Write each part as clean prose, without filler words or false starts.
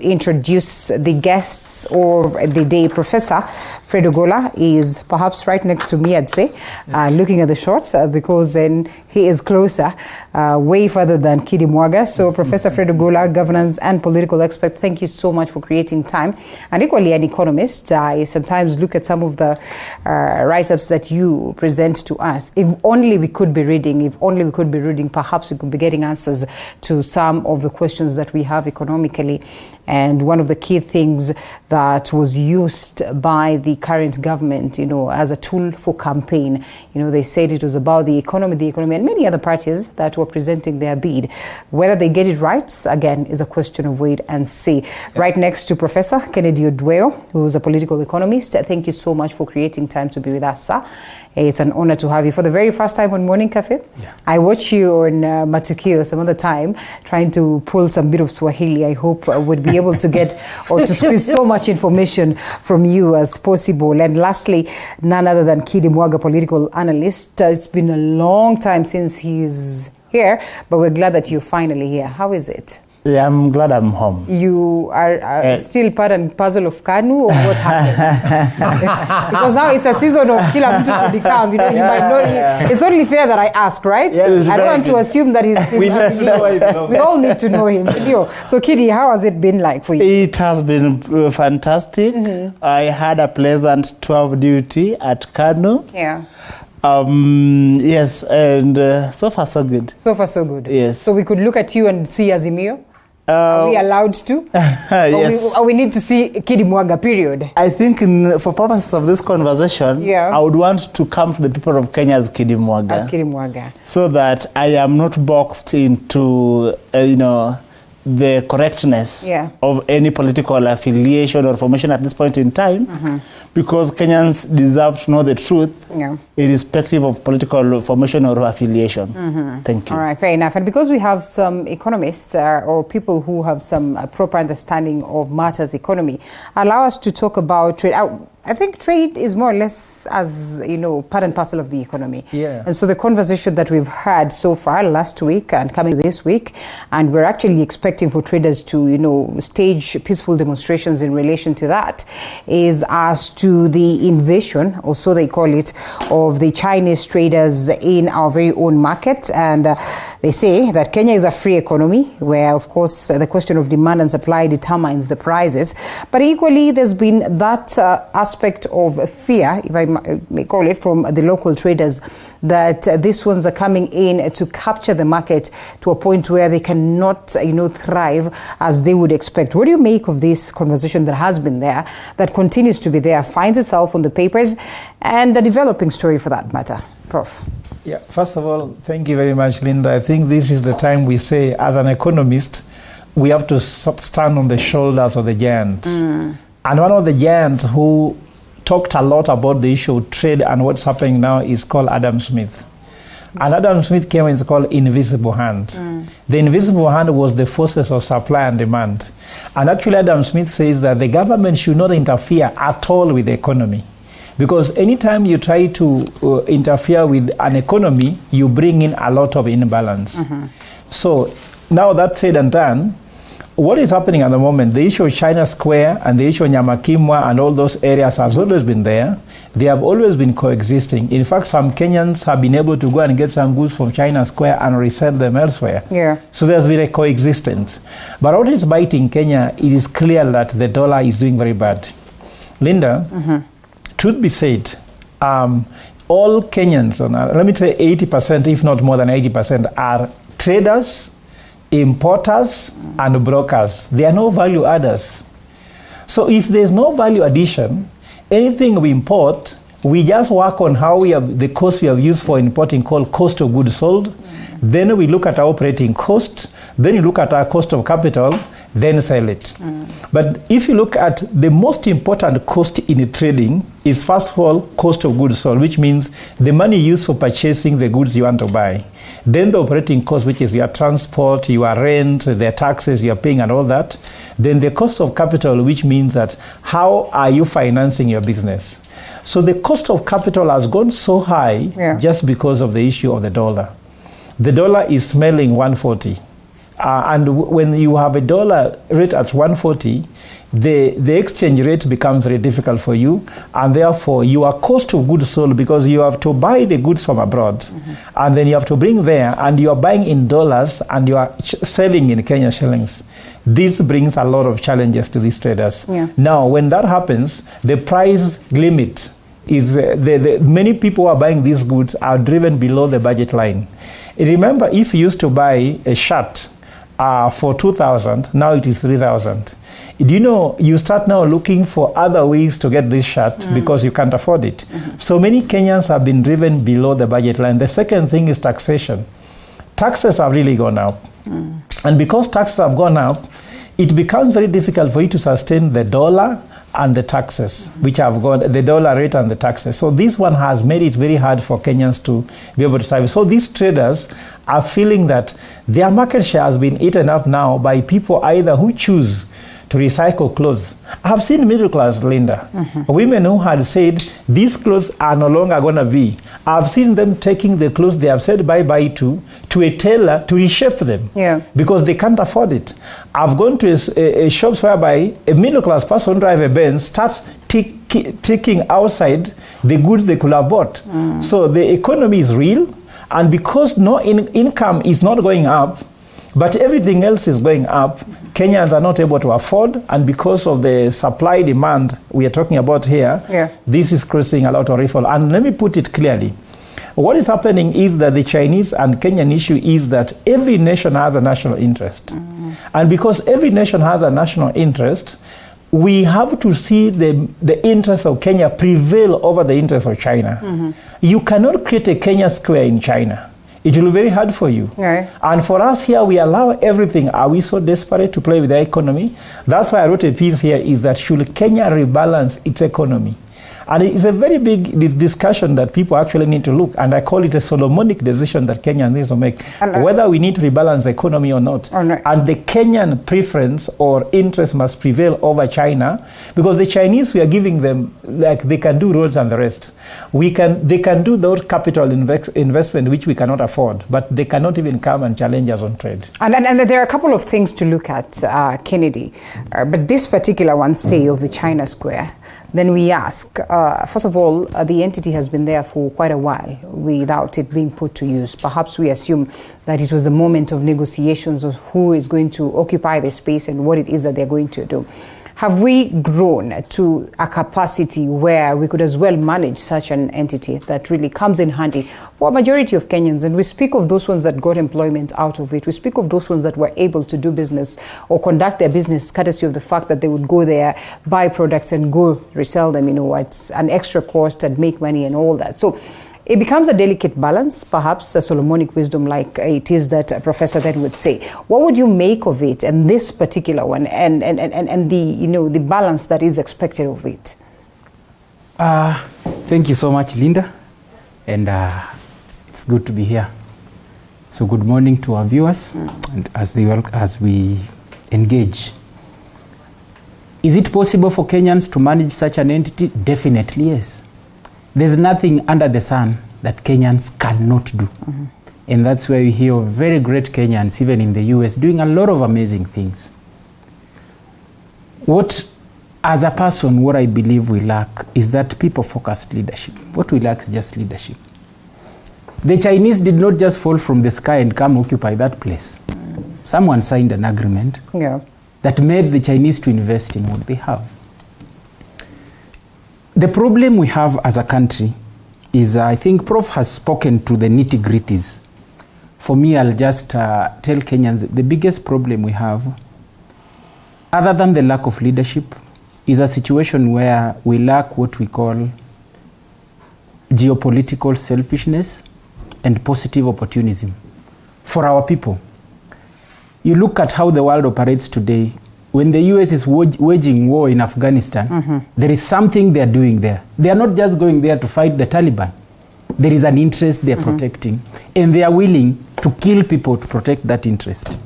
introduce the guests of the day. Professor Fred Ogolla is perhaps right next to me, I'd say, looking at the shots, because then he is closer, way further than Kidi Mwaga. So Professor Fred Ogolla, governance and political expert, thank you so much for creating time. And equally an economist, I sometimes look at some of the write-ups that you present to us. If only we could be reading, perhaps we could be getting answers to some of the questions that we have economically. And one of the key things that was used by the current government, as a tool for campaign, they said it was about the economy, and many other parties that were presenting their bid. Whether they get it right, again, is a question of wait and see. Yes. Right next to Professor Kennedy Odweo, who is a political economist. Thank you so much for creating time to be with us, sir. It's an honor to have you for the very first time on Morning Cafe. Yeah. I watch you on Matukio some other time, trying to pull some bit of Swahili. I hope I would be able to get or to squeeze so much information from you as possible. And lastly, none other than Kidi Mwaga, political analyst. It's been a long time since he's here, but we're glad that you're finally here. How is it? Yeah, I'm glad I'm home. You are still part and parcel of KANU, or what happened? Because now it's a season of Kila Mtu Kudikam. You might know. It's only fair that I ask, right? Yes, I don't want to assume that he's we all need to know him. So, Kidi, how has it been like for you? It has been fantastic. Mm-hmm. I had a pleasant 12 duty at KANU. Yeah. Yes, and so far so good. So far so good. Yes. So we could look at you and see Azimio? Are we allowed to? Yes. Or we need to see Kidi Mwaga, period? I think for purposes of this conversation, I would want to come to the people of Kenya as Kidi Mwaga. As Kidi Mwaga. So that I am not boxed into, the correctness of any political affiliation or formation at this point in time, because Kenyans deserve to know the truth, irrespective of political formation or affiliation. Thank you. All right, fair enough. And because we have some economists or people who have some proper understanding of matters economy, allow us to talk about trade. I think trade is more or less as, part and parcel of the economy. Yeah. And so the conversation that we've had so far last week and coming this week, and we're actually expecting for traders to, stage peaceful demonstrations in relation to that, is as to the invasion, or so they call it, of the Chinese traders in our very own market. And they say that Kenya is a free economy where, of course, the question of demand and supply determines the prices. But equally, there's been that aspect of fear, if I may call it, from the local traders, that these ones are coming in to capture the market to a point where they cannot, thrive as they would expect. What do you make of this conversation that has been there, that continues to be there, finds itself on the papers, and the developing story for that matter? Prof. Yeah, first of all, thank you very much, Linda. I think this is the time we say, as an economist, we have to stand on the shoulders of the giants. And one of the giants who talked a lot about the issue of trade and what's happening now is called Adam Smith. And Adam Smith came and it's called invisible hand. The invisible hand was the forces of supply and demand. And actually Adam Smith says that the government should not interfere at all with the economy. Because anytime you try to interfere with an economy, you bring in a lot of imbalance. So now that said and done, what is happening at the moment, the issue of China Square and the issue of Nyamakimwa and all those areas has always been there. They have always been coexisting. In fact, some Kenyans have been able to go and get some goods from China Square and resell them elsewhere. So there's been a coexistence. But what is biting Kenya, it is clear that the dollar is doing very bad. Linda, truth be said, all Kenyans, let me say 80%, if not more than 80%, are traders, importers and brokers. They are no value adders. So if there's no value addition, anything we import, we just work on how we have the cost we have used for importing called cost of goods sold. Then we look at our operating cost. Then you look at our cost of capital, then sell it. But if you look at the most important cost in trading is, first of all, cost of goods sold, which means the money used for purchasing the goods you want to buy. Then the operating cost, which is your transport, your rent, the taxes you're paying and all that. Then the cost of capital, which means that how are you financing your business? So the cost of capital has gone so high just because of the issue of the dollar. The dollar is smelling 140. And when you have a dollar rate at 140, the exchange rate becomes very difficult for you, and therefore your cost of goods sold, because you have to buy the goods from abroad, and then you have to bring there, and you are buying in dollars and you are selling in Kenya shillings. This brings a lot of challenges to these traders. Yeah. Now, when that happens, the price limit is many people who are buying these goods are driven below the budget line. Remember, if you used to buy a shirt for 2,000, now it is 3,000. Do you know, you start now looking for other ways to get this shirt because you can't afford it. So many Kenyans have been driven below the budget line. The second thing is taxation. Taxes have really gone up. And because taxes have gone up, it becomes very difficult for you to sustain the dollar and the taxes, which have gone, the dollar rate and the taxes. So this one has made it very hard for Kenyans to be able to survive. So these traders are feeling that their market share has been eaten up now by people either who choose to recycle clothes. I've seen middle class, Linda, women who had said these clothes are no longer going to be. I've seen them taking the clothes they have said bye-bye to a tailor to reshape them because they can't afford it. I've gone to a shops whereby a middle class person drive a Benz, starts taking outside the goods they could have bought. So the economy is real, and because no income is not going up, but everything else is going up, Kenyans are not able to afford, and because of the supply demand we are talking about here, this is causing a lot of ripple. And let me put it clearly. What is happening is that the Chinese and Kenyan issue is that every nation has a national interest. And because every nation has a national interest, we have to see the interest of Kenya prevail over the interest of China. You cannot create a Kenya square in China. It will be very hard for you. And for us here, we allow everything. Are we so desperate to play with the economy? That's why I wrote a piece here, is that should Kenya rebalance its economy? And it's a very big discussion that people actually need to look, and I call it a Solomonic decision that Kenya needs to make, whether we need to rebalance the economy or not. And the Kenyan preference or interest must prevail over China, because the Chinese, we are giving them, like, they can do roads and the rest. They can do those capital investment which we cannot afford, but they cannot even come and challenge us on trade. And there are a couple of things to look at, Kennedy, but this particular one, say, of the China Square, then we ask, first of all, the entity has been there for quite a while without it being put to use. Perhaps we assume that it was the moment of negotiations of who is going to occupy the space and what it is that they're going to do. Have we grown to a capacity where we could as well manage such an entity that really comes in handy for a majority of Kenyans? And we speak of those ones that got employment out of it. We speak of those ones that were able to do business or conduct their business courtesy of the fact that they would go there, buy products and go resell them, at an extra cost and make money and all that. So it becomes a delicate balance, perhaps a Solomonic wisdom like it is that Professor then would say. What would you make of it and this particular one and the the balance that is expected of it? Thank you so much, Linda, and it's good to be here. So good morning to our viewers, and as we engage. Is it possible for Kenyans to manage such an entity? Definitely yes. There's nothing under the sun that Kenyans cannot do. And that's where we hear of very great Kenyans, even in the US, doing a lot of amazing things. As a person, what I believe we lack is that people-focused leadership. What we lack is just leadership. The Chinese did not just fall from the sky and come occupy that place. Someone signed an agreement that made the Chinese to invest in what they have. The problem we have as a country is, I think Prof has spoken to the nitty-gritties. For me, I'll just tell Kenyans the biggest problem we have, other than the lack of leadership, is a situation where we lack what we call geopolitical selfishness and positive opportunism for our people. You look at how the world operates today. When the US is waging war in Afghanistan, there is something they're doing there. They are not just going there to fight the Taliban. There is an interest they're protecting, and they are willing to kill people to protect that interest.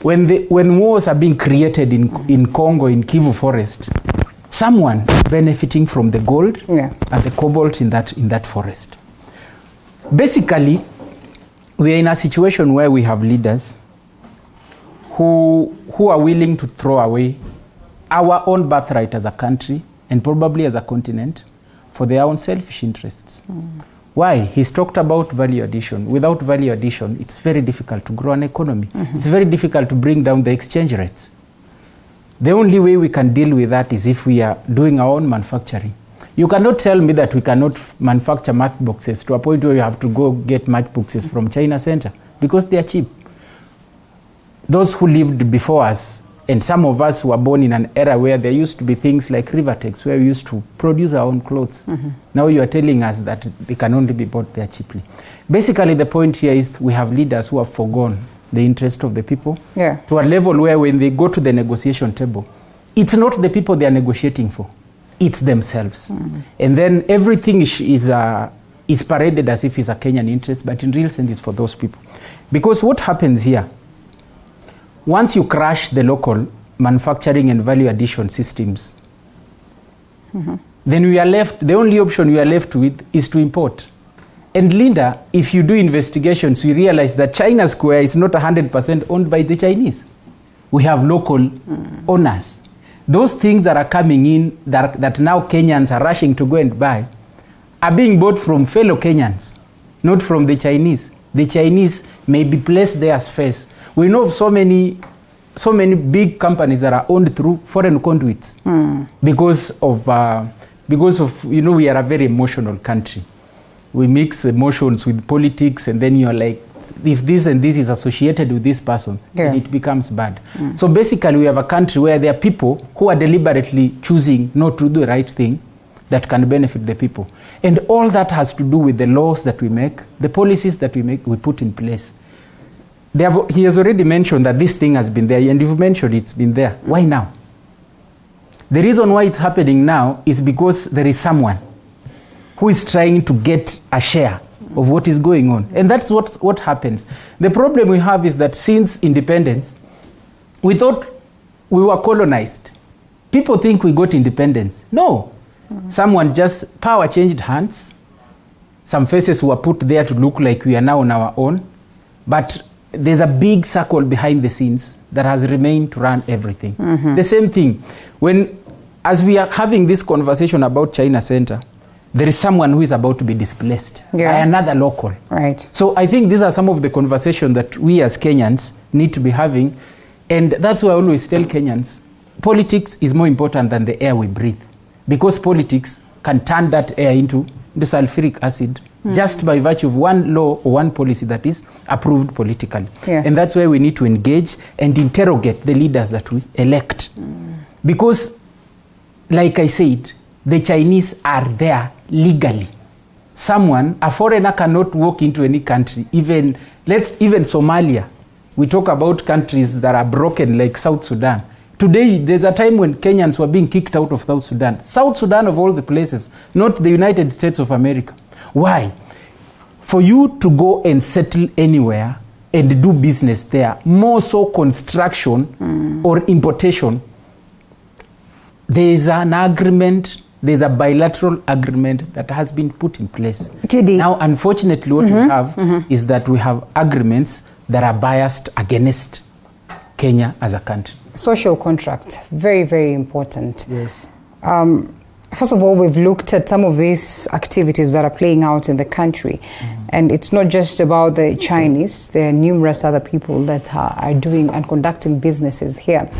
When wars are being created in Congo, in Kivu Forest, someone benefiting from the gold and the cobalt in that forest. Basically, we are in a situation where we have leaders who are willing to throw away our own birthright as a country and probably as a continent for their own selfish interests. Why? He's talked about value addition. Without value addition, it's very difficult to grow an economy. It's very difficult to bring down the exchange rates. The only way we can deal with that is if we are doing our own manufacturing. You cannot tell me that we cannot manufacture matchboxes to a point where you have to go get matchboxes from China Center because they are cheap. Those who lived before us, and some of us were born in an era where there used to be things like Rivertex, where we used to produce our own clothes. Now you are telling us that they can only be bought there cheaply. Basically, the point here is we have leaders who have forgone the interest of the people to a level where when they go to the negotiation table, it's not the people they are negotiating for, it's themselves. And then everything is paraded as if it's a Kenyan interest, but in real sense it's for those people. Because what happens here, once you crash the local manufacturing and value addition systems, then we are left, the only option we are left with is to import. And Linda, if you do investigations, you realize that China Square is not 100% owned by the Chinese. We have local owners. Those things that are coming in that now Kenyans are rushing to go and buy are being bought from fellow Kenyans, not from the Chinese. The Chinese may be placed there as face. We know of so many big companies that are owned through foreign conduits because of we are a very emotional country. We mix emotions with politics, and then you're like, if this and this is associated with this person, then it becomes bad. So basically, we have a country where there are people who are deliberately choosing not to do the right thing that can benefit the people. And all that has to do with the laws that we make, the policies that we put in place. He has already mentioned that this thing has been there, and you've mentioned it's been there. Why now? The reason why it's happening now is because there is someone who is trying to get a share of what is going on. And that's what happens. The problem we have is that since independence, we thought we were colonized. People think we got independence. No. Power changed hands. Some faces were put there to look like we are now on our own. But there's a big circle behind the scenes that has remained to run everything. The same thing. As we are having this conversation about China Center, there is someone who is about to be displaced by another local. Right. So I think these are some of the conversations that we as Kenyans need to be having. And that's why I always tell Kenyans, politics is more important than the air we breathe. Because politics can turn that air into the sulfuric acid just by virtue of one law or one policy that is approved politically. And that's why we need to engage and interrogate the leaders that we elect. Because, like I said, the Chinese are there legally. A foreigner cannot walk into any country, even Somalia. We talk about countries that are broken like South Sudan. Today, there's a time when Kenyans were being kicked out of South Sudan. South Sudan of all the places, not the United States of America. Why? For you to go and settle anywhere and do business there, more so construction or importation, there is an agreement, there's a bilateral agreement that has been put in place. Now, unfortunately, what we have is that we have agreements that are biased against Kenya as a country. Social contract, very, very important. Yes. First of all, we've looked at some of these activities that are playing out in the country. And it's not just about the Chinese. There are numerous other people that are doing and conducting businesses here.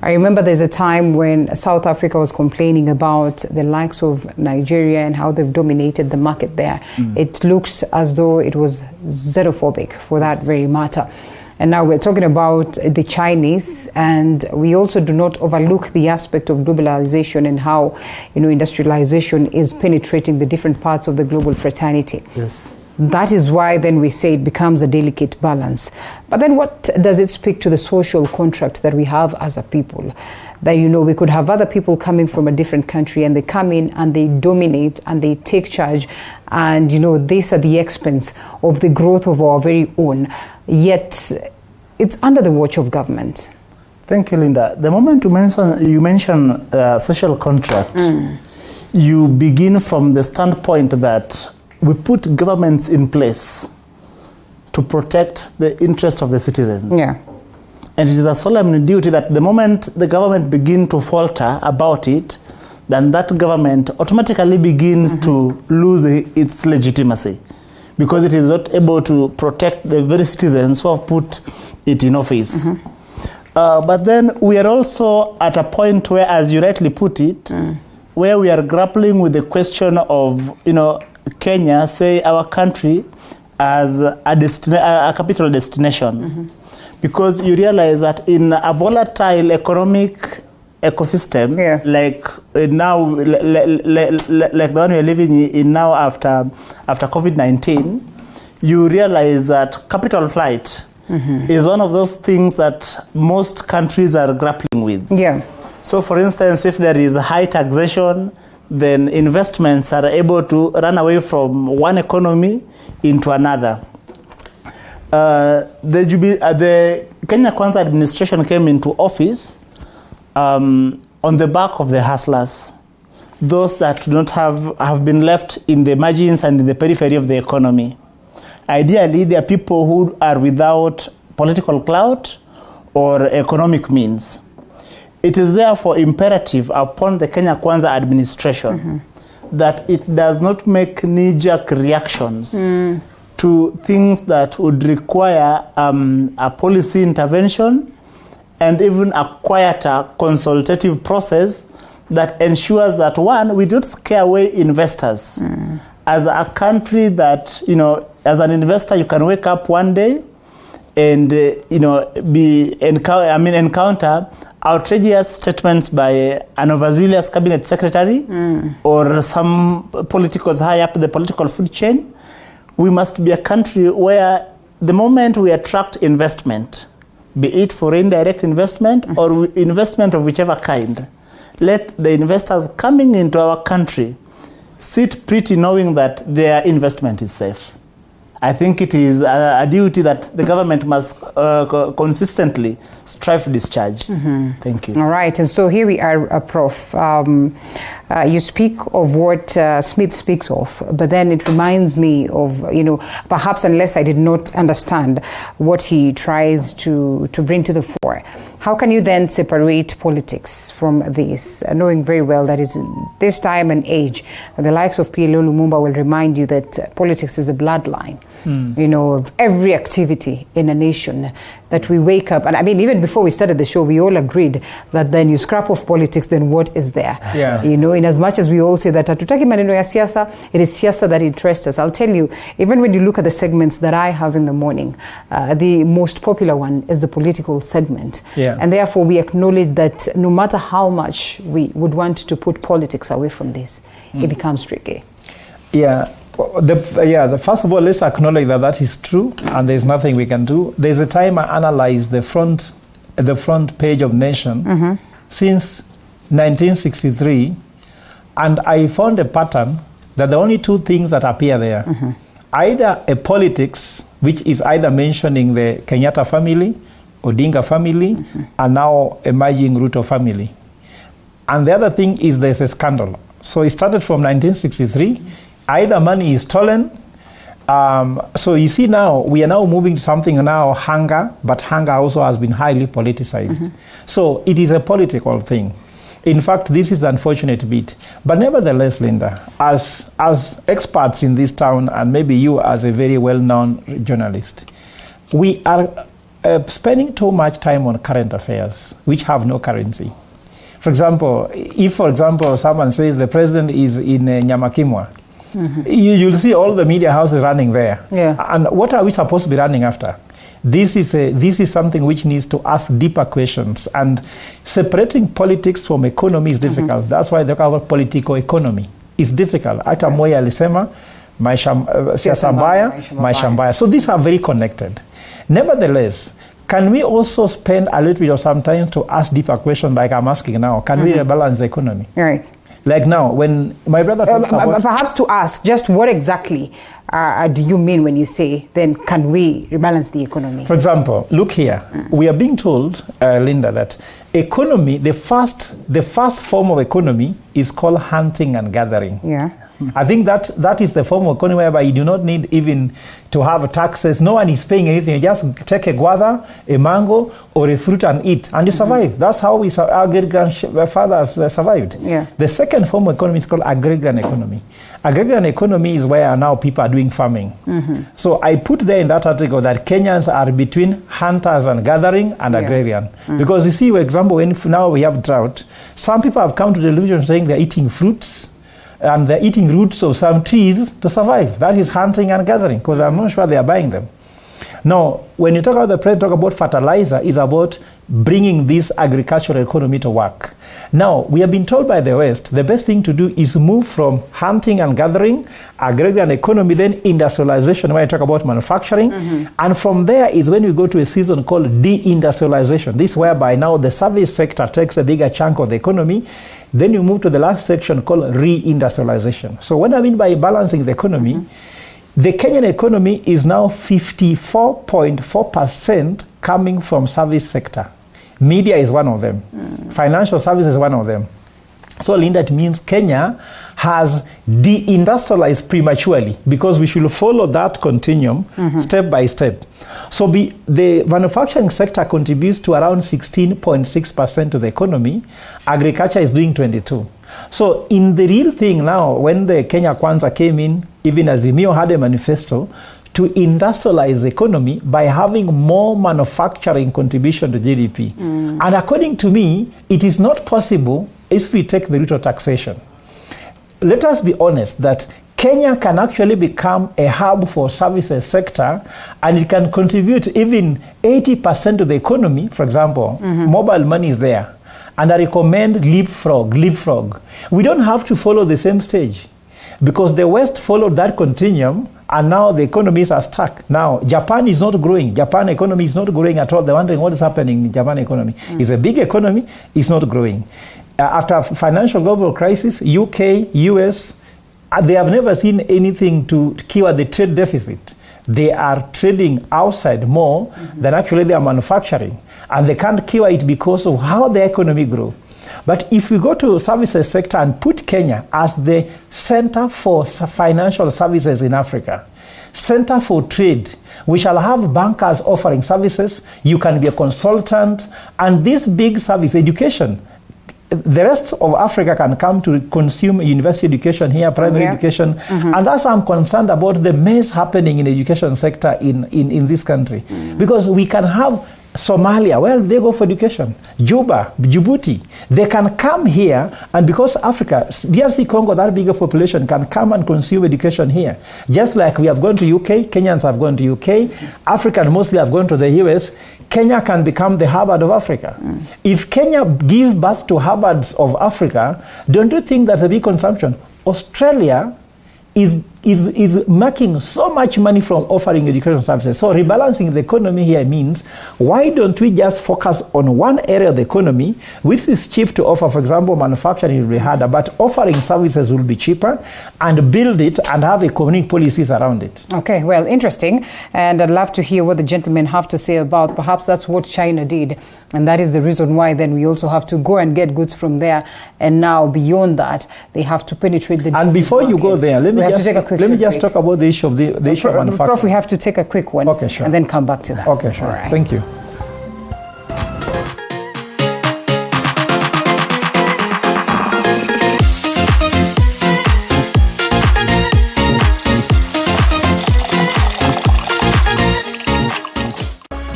I remember there's a time when South Africa was complaining about the likes of Nigeria and how they've dominated the market there. It looks as though it was xenophobic for that very matter. And now we're talking about the Chinese, and we also do not overlook the aspect of globalization and how, industrialization is penetrating the different parts of the global fraternity. Yes. That is why then we say it becomes a delicate balance. But then what does it speak to the social contract that we have as a people? That, we could have other people coming from a different country and they come in and they dominate and they take charge and, this at the expense of the growth of our very own. Yet it's under the watch of government. Thank you, Linda. The moment you mention social contract, you begin from the standpoint that we put governments in place to protect the interest of the citizens. Yeah. And it is a solemn duty that the moment the government begins to falter about it, then that government automatically begins to lose its legitimacy, because it is not able to protect the very citizens who have put it in office. But then we are also at a point where, as you rightly put it, where we are grappling with the question of, Kenya, say our country, as a capital destination. Because you realize that in a volatile economic ecosystem, like now, like the one we are living in now after COVID-19, you realize that capital flight is one of those things that most countries are grappling with. So, for instance, if there is high taxation, then investments are able to run away from one economy into another. The Kenya Kwanza administration came into office on the back of the hustlers, those that do not have been left in the margins and in the periphery of the economy. Ideally, they are people who are without political clout or economic means. It is therefore imperative upon the Kenya Kwanza administration that it does not make knee-jerk reactions to things that would require a policy intervention and even a quieter consultative process that ensures that, one, we don't scare away investors. As a country that, as an investor, you can wake up one day and, encounter outrageous statements by an overzealous cabinet secretary or some politicals high up the political food chain. We must be a country where the moment we attract investment, be it foreign direct investment or investment of whichever kind, let the investors coming into our country sit pretty knowing that their investment is safe. I think it is a duty that the government must consistently strive to discharge. Thank you. All right, and so here we are, Prof. You speak of what Smith speaks of, but then it reminds me of, perhaps unless I did not understand what he tries to bring to the fore. How can you then separate politics from this, knowing very well that it's in this time and age, the likes of PLO Lumumba will remind you that politics is a bloodline, of every activity in a nation, that we wake up, and I mean, even before we started the show, we all agreed that then you scrap off politics, then what is there? In as much as we all say that hatutaki maneno ya siasa, it is siasa that interests us. I'll tell you, even when you look at the segments that I have in the morning, the most popular one is the political segment. And therefore we acknowledge that no matter how much we would want to put politics away from this, it becomes tricky. First of all, let's acknowledge that is true, and there's nothing we can do. There's a time I analyzed the front page of Nation since 1963, and I found a pattern that the only two things that appear there, either a politics, which is either mentioning the Kenyatta family, Odinga family, and now emerging Ruto family. And the other thing is there's a scandal. So it started from 1963. Either money is stolen. So you see now, we are now moving to something now, hunger, but hunger also has been highly politicized. So it is a political thing. In fact, this is the unfortunate bit. But nevertheless, Linda, as experts in this town, and maybe you as a very well-known journalist, we are spending too much time on current affairs, which have no currency. For example, if, someone says the president is in Nyamakimwa, you'll see all the media houses running there. And what are we supposed to be running after? This is something which needs to ask deeper questions. And separating politics from economy is difficult. That's why they call it political economy. It's difficult. Hata Moi alisema, siasa mbaya, maisha mbaya. So these are very connected. Nevertheless, can we also spend a little bit of some time to ask deeper questions like I'm asking now? Can we rebalance the economy? Right. Like now, when my brother talks about... Perhaps to ask, just what exactly do you mean when you say, then can we rebalance the economy? For example, look here. We are being told, Linda, that economy, the first form of economy is called hunting and gathering. I think that is the form of economy whereby you do not need even to have taxes. No one is paying anything. You just take a guava, a mango, or a fruit and eat, and you survive. That's how our great-grandfathers survived. Yeah. The second form of economy is called agrarian economy. Agrarian economy is where now people are doing farming. So I put there in that article that Kenyans are between hunters and gathering and agrarian. Because you see, for example, when now we have drought, some people have come to the delusion saying they're eating fruits and they're eating roots of some trees to survive. That is hunting and gathering, because I'm not sure they are buying them. Now, when you talk about the president, talk about fertilizer, is about bringing this agricultural economy to work. Now, we have been told by the West, the best thing to do is move from hunting and gathering, agrarian economy, then industrialization, where I talk about manufacturing. And from there is when we go to a season called deindustrialization. This whereby now the service sector takes a bigger chunk of the economy. Then you move to the last section called reindustrialization. So what I mean by balancing the economy, the Kenyan economy is now 54.4% coming from service sector. Media is one of them. Financial services is one of them. So, Linda, it means Kenya has deindustrialized prematurely, because we should follow that continuum step by step. So the manufacturing sector contributes to around 16.6% to the economy. Agriculture is doing 22%. So in the real thing now, when the Kenya Kwanza came in, even as Azimio had a manifesto to industrialize the economy by having more manufacturing contribution to GDP. And according to me, it is not possible if we take the route of taxation. Let us be honest that Kenya can actually become a hub for services sector, and it can contribute even 80% to the economy. For example, mobile money is there. And I recommend leapfrog. We don't have to follow the same stage, because the West followed that continuum, and now the economies are stuck. Now, Japan is not growing. Japan economy is not growing at all. They're wondering what is happening in Japan economy. It's a big economy, it's not growing. After financial global crisis, UK, US, they have never seen anything to cure the trade deficit. They are trading outside more than actually they are manufacturing. And they can't cure it because of how the economy grew. But if we go to services sector and put Kenya as the center for financial services in Africa, center for trade, we shall have bankers offering services, you can be a consultant, and this big service, education, the rest of Africa can come to consume university education here, primary education, and that's why I'm concerned about the mess happening in the education sector in this country. Because we can have Somalia, well, they go for education. Juba, Djibouti, they can come here, and because Africa, DRC Congo, that bigger population, can come and consume education here. Just like we have gone to UK, Kenyans have gone to UK, African mostly have gone to the US, Kenya can become the Harvard of Africa. If Kenya gives birth to Harvards of Africa, don't you think that's a big consumption? Australia is making so much money from offering education services. So rebalancing the economy here means, why don't we just focus on one area of the economy, which is cheap to offer? For example, manufacturing will be harder, but offering services will be cheaper, and build it and have economic policies around it. Okay, well, interesting. And I'd love to hear what the gentlemen have to say about, perhaps that's what China did. And that is the reason why then we also have to go and get goods from there. And now beyond that, they have to penetrate the And before you go there, let me just talk about the issue of the issue of manufacturing. Prof, we have to take a quick one. Okay, sure. And then come back to that. Okay, sure. Right. Thank you.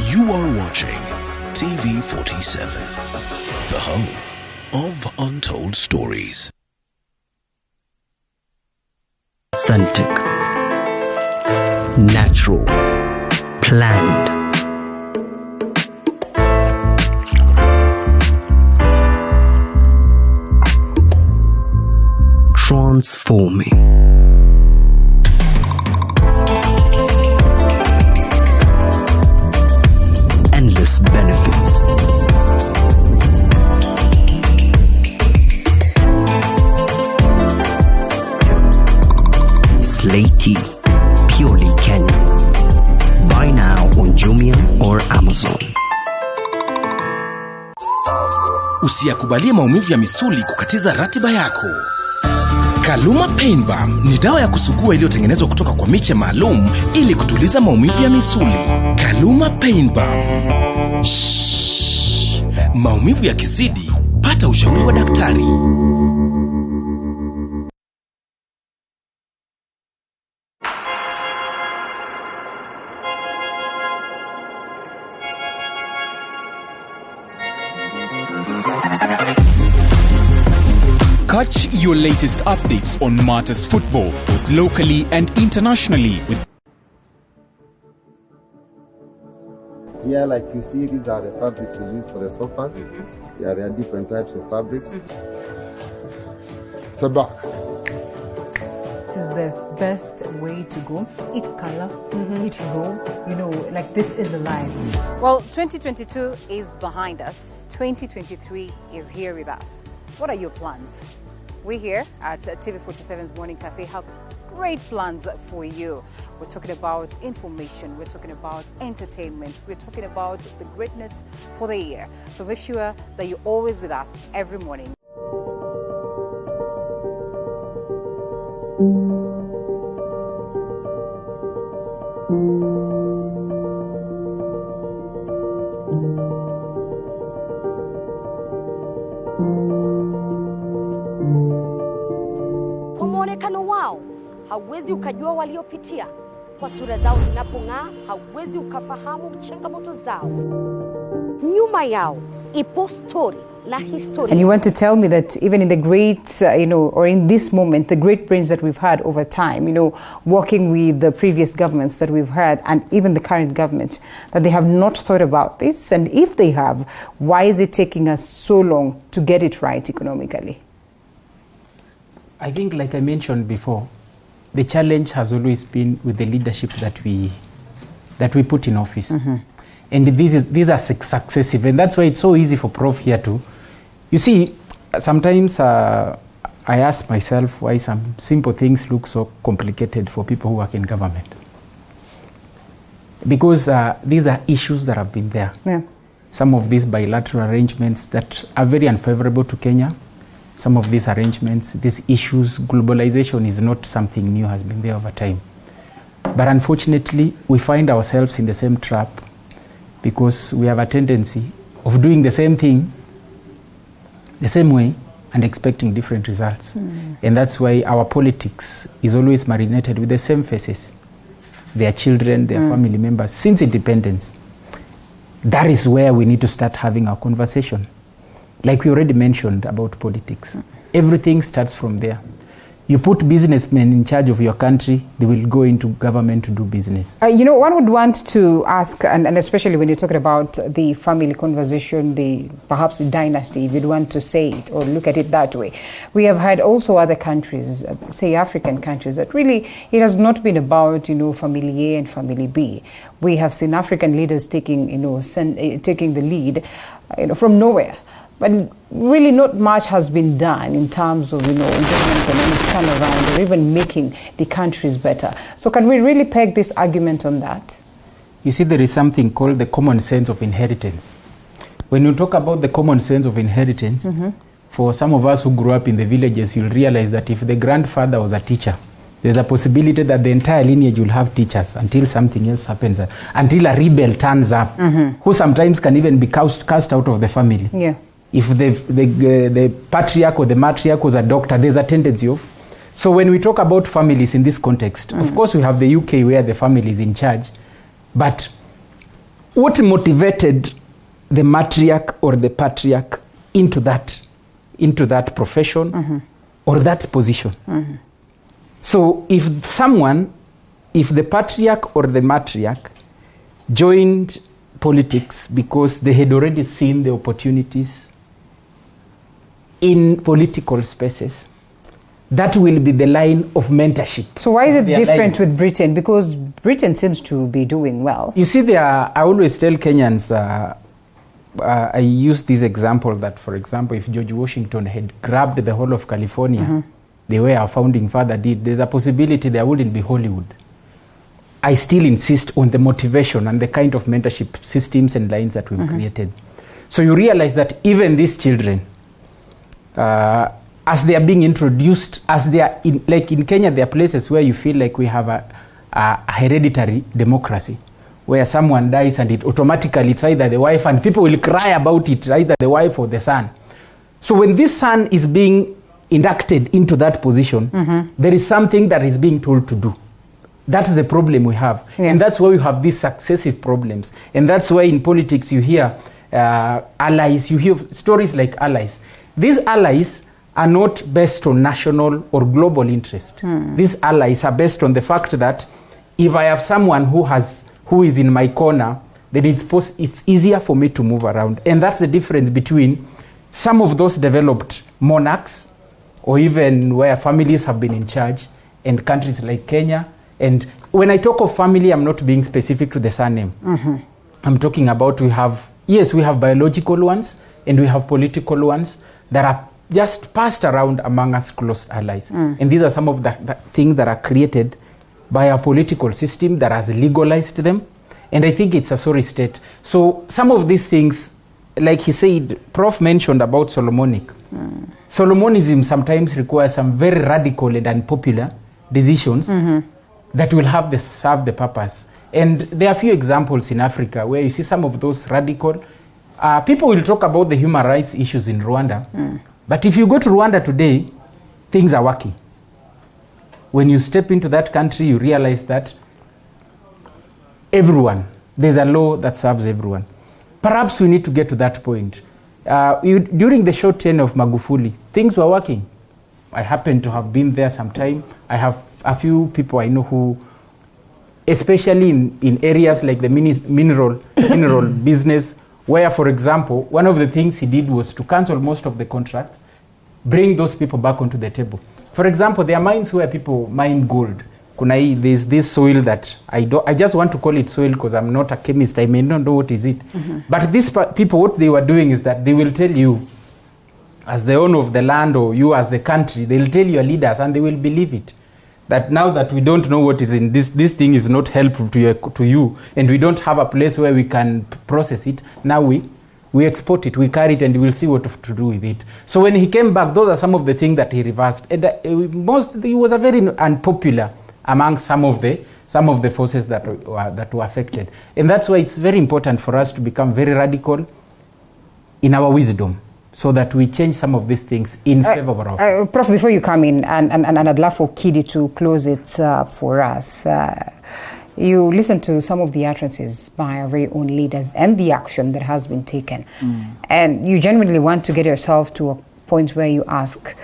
You are watching TV47, the home of untold stories. Authentic, natural, planned. Transforming. Endless benefits. Slaty, purely Kenyan. Buy now on Jumia or Amazon. Usiyakubalie maumivu ya misuli kukatiza ratiba yako. Kaluma Pain Balm ni dawa ya kusugua iliyotengenezwa kutoka kwa miche maalum ili kutuliza maumivu ya misuli. Kaluma Pain Balm. Shhh. Maumivu yakizidi, pata ushauri wa daktari. Catch your latest updates on Matters Football, both locally and internationally. Here, like you see, these are the fabrics we use for the sofas. Yeah, there are different types of fabrics. Sabak. This is the best way to go. Eat color, eat raw, like this is alive. Well, 2022 is behind us. 2023 is here with us. What are your plans? We here at TV47's Morning Cafe have great plans for you. We're talking about information, we're talking about entertainment, we're talking about the greatness for the year. So make sure that you're always with us every morning. Hauwezi ukajua waliopitia kwa sura zao zinapong'aa, hauwezi ukafahamu changamoto zao. Nyuma yao ipo story la historia. And you want to tell me that even in the great, or in this moment, the great brains that we've had over time, working with the previous governments that we've had and even the current government, that they have not thought about this? And if they have, why is it taking us so long to get it right economically? I think, like I mentioned before, the challenge has always been with the leadership that we put in office. And these are successive, and that's why it's so easy for Prof here to, you see, sometimes I ask myself why some simple things look so complicated for people who work in government. Because these are issues that have been there. Yeah. Some of these bilateral arrangements that are very unfavorable to Kenya, some of these arrangements, these issues, globalization is not something new, has been there over time. But unfortunately, we find ourselves in the same trap because we have a tendency of doing the same thing, the same way, and expecting different results. And that's why our politics is always marinated with the same faces. Their children, their family members, since independence. That is where we need to start having our conversation. Like we already mentioned about politics, everything starts from there. You put businessmen in charge of your country, they will go into government to do business. One would want to ask, and especially when you're talking about the family conversation, perhaps the dynasty, if you'd want to say it or look at it that way. We have had also other countries, say African countries, that really it has not been about, family A and family B. We have seen African leaders taking the lead, from nowhere. But really not much has been done in terms of, economic turnaround or even making the countries better. So can we really peg this argument on that? You see, there is something called the common sense of inheritance. When you talk about the common sense of inheritance, for some of us who grew up in the villages, you'll realize that if the grandfather was a teacher, there's a possibility that the entire lineage will have teachers until something else happens, until a rebel turns up, who sometimes can even be cast out of the family. Yeah. If the patriarch or the matriarch was a doctor, there's a tendency of. So when we talk about families in this context, of course we have the UK where the family is in charge, but what motivated the matriarch or the patriarch into that profession or that position? So if the patriarch or the matriarch joined politics because they had already seen the opportunities in political spaces, that will be the line of mentorship. So why is it different with Britain? Because Britain seems to be doing well. You see, I always tell Kenyans, I use this example that, for example, if George Washington had grabbed the whole of California, the way our founding father did, there's a possibility there wouldn't be Hollywood. I still insist on the motivation and the kind of mentorship systems and lines that we've created. So you realize that even these children are as they are being introduced, as they are in, like in Kenya, there are places where you feel like we have a hereditary democracy, where someone dies and it automatically it's either the wife, and people will cry about it, either the wife or the son. So when this son is being inducted into that position, there is something that is being told to do. That's the problem we have. Yeah. And that's why we have these successive problems. And that's why in politics you hear allies, you hear stories like allies. These allies are not based on national or global interest. These allies are based on the fact that if I have someone who is in my corner, then it's easier for me to move around. And that's the difference between some of those developed monarchs, or even where families have been in charge, and countries like Kenya. And when I talk of family, I'm not being specific to the surname. I'm talking about we have biological ones and we have political ones that are just passed around among us close allies. And these are some of the things that are created by a political system that has legalized them. And I think it's a sorry state. So some of these things, like he said, Prof mentioned about Solomonic. Solomonism sometimes requires some very radical and unpopular decisions that will serve the purpose. And there are a few examples in Africa where you see some of those radical. People will talk about the human rights issues in Rwanda, but if you go to Rwanda today, things are working. When you step into that country, you realize that there's a law that serves everyone. Perhaps we need to get to that point. During the short tenure of Magufuli, things were working. I happen to have been there sometime. I have a few people I know who, especially in areas like the mineral business, where, for example, one of the things he did was to cancel most of the contracts, bring those people back onto the table. For example, there are mines where people mine gold. There's this soil that I just want to call it soil because I'm not a chemist. I may not know what is it. But these people, what they were doing is that they will tell you, as the owner of the land or you as the country, they'll tell your leaders and they will believe it. That now that we don't know what is in this thing is not helpful to you, and we don't have a place where we can process it, now we export it, we carry it, and we'll see what to do with it. So when he came back, those are some of the things that he reversed. And he was a very unpopular among some of the forces that were affected. And that's why it's very important for us to become very radical in our wisdom, so that we change some of these things in favor of. Prof, before you come in, and I'd love for Kidi to close it for us. You listen to some of the utterances by our very own leaders and the action that has been taken. And you genuinely want to get yourself to a point where you ask,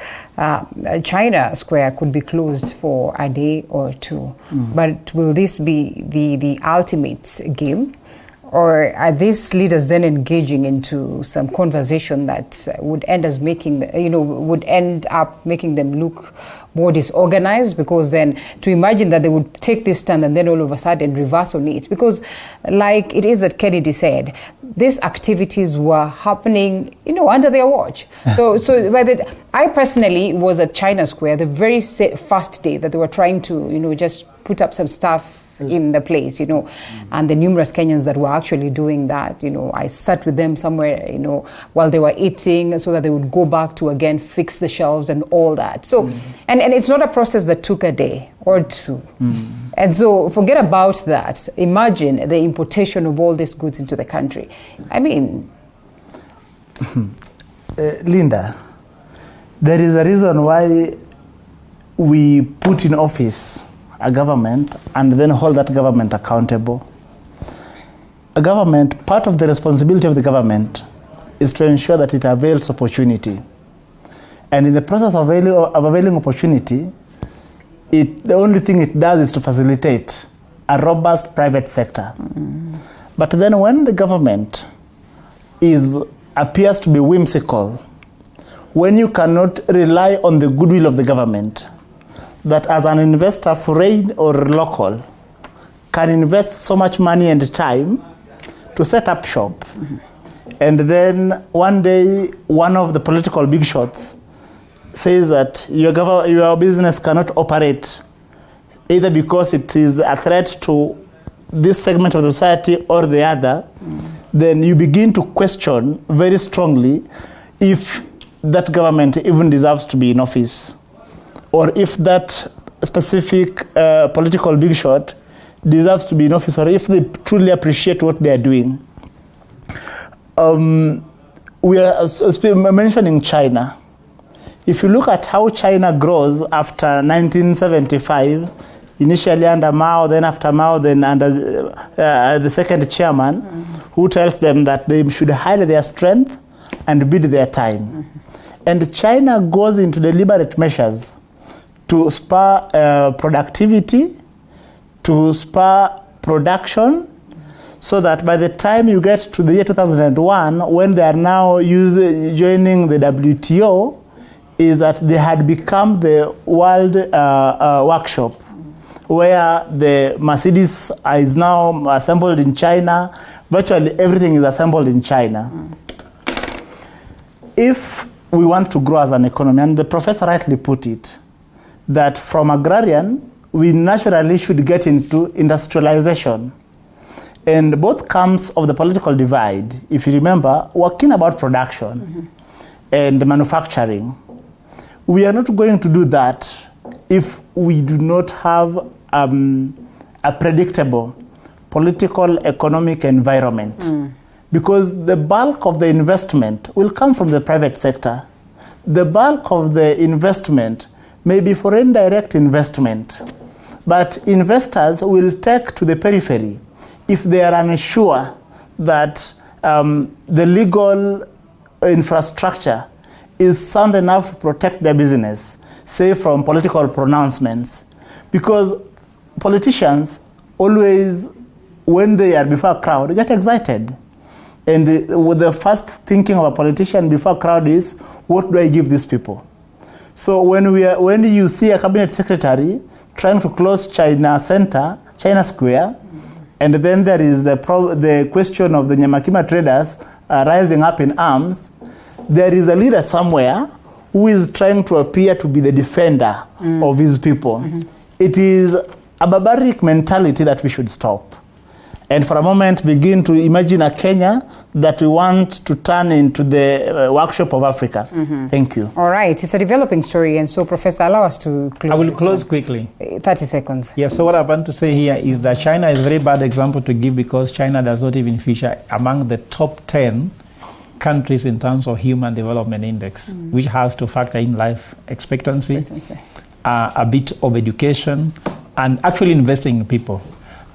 China Square could be closed for a day or two, but will this be the ultimate game? Or are these leaders then engaging into some conversation that would end up making them look more disorganized? Because then to imagine that they would take this stand and then all of a sudden reverse on it, because like it is that Kennedy said, these activities were happening, under their watch. So I personally was at China Square the very first day that they were trying to, just put up some stuff in the place, and the numerous Kenyans that were actually doing that, I sat with them somewhere, while they were eating, so that they would go back to again fix the shelves and all that. So, and it's not a process that took a day or two. And so forget about that. Imagine the importation of all these goods into the country. I mean, Linda, there is a reason why we put in office a government and then hold that government accountable. Part of the responsibility of the government is to ensure that it avails opportunity. And in the process of availing opportunity, the only thing it does is to facilitate a robust private sector. But then when the government appears to be whimsical, when you cannot rely on the goodwill of the government, that as an investor, foreign or local, can invest so much money and time to set up shop. And then one day, one of the political big shots says that your business cannot operate, either because it is a threat to this segment of the society or the other. Then you begin to question very strongly if that government even deserves to be in office, or if that specific political big shot deserves to be in office, or if they truly appreciate what they are doing. We are mentioning China. If you look at how China grows after 1975, initially under Mao, then after Mao, then under the second chairman, who tells them that they should hide their strength and bid their time. And China goes into deliberate measures to spur productivity, to spur production, so that by the time you get to the year 2001, when they are now joining the WTO, is that they had become the world workshop, where the Mercedes is now assembled in China. Virtually everything is assembled in China. If we want to grow as an economy, and the professor rightly put it, that from agrarian, we naturally should get into industrialization. And both camps of the political divide, if you remember, were keen about production and manufacturing. We are not going to do that if we do not have a predictable political economic environment. Because the bulk of the investment will come from the private sector. The bulk of the investment may be foreign direct investment, but investors will take to the periphery if they are unsure that the legal infrastructure is sound enough to protect their business, say from political pronouncements. Because politicians always, when they are before a crowd, get excited. And the first thinking of a politician before a crowd is, what do I give these people? So when you see a cabinet secretary trying to close China Square, and then there is the question of the Nyamakima traders rising up in arms, there is a leader somewhere who is trying to appear to be the defender of his people. It is a barbaric mentality that we should stop. And for a moment begin to imagine a Kenya that we want to turn into the workshop of Africa. Thank you. All right, it's a developing story, and so Professor, allow us to close. I will close quickly. 30 seconds. Yes, so what I want to say here is that China is a very bad example to give, because China does not even feature among the top 10 countries in terms of Human Development Index, which has to factor in life expectancy, a bit of education, and actually investing in people.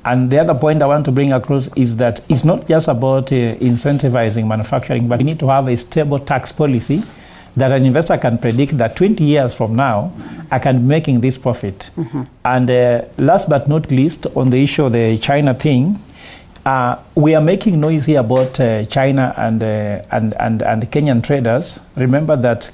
And the other point I want to bring across is that it's not just about incentivizing manufacturing, but we need to have a stable tax policy that an investor can predict that 20 years from now, I can be making this profit. And last but not least, on the issue of the China thing, we are making noise here about China and Kenyan traders. Remember that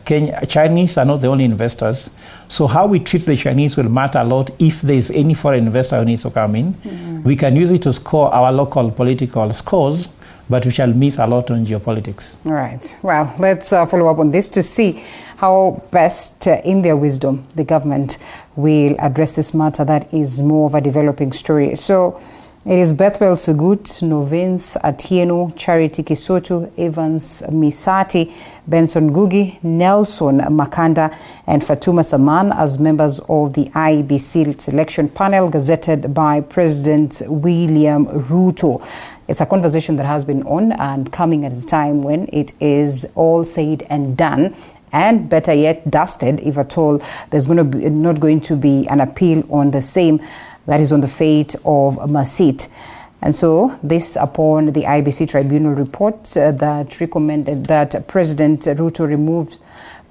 Chinese are not the only investors. So how we treat the Chinese will matter a lot if there is any foreign investor who needs to come in. We can use it to score our local political scores, but we shall miss a lot on geopolitics. All right. Well, let's follow up on this to see how best, in their wisdom, the government will address this matter that is more of a developing story. So it is Bethwel Sugut, Novins Atieno, Charity Kisotu, Evans Misati, Benson Gugi, Nelson Makanda, and Fatuma Saman as members of the IEBC selection panel gazetted by President William Ruto. It's a conversation that has been on and coming at a time when it is all said and done, and better yet, dusted, if at all there's not going to be an appeal on the same, that is on the fate of Masit. And so this upon the IEBC tribunal report that recommended that President Ruto removed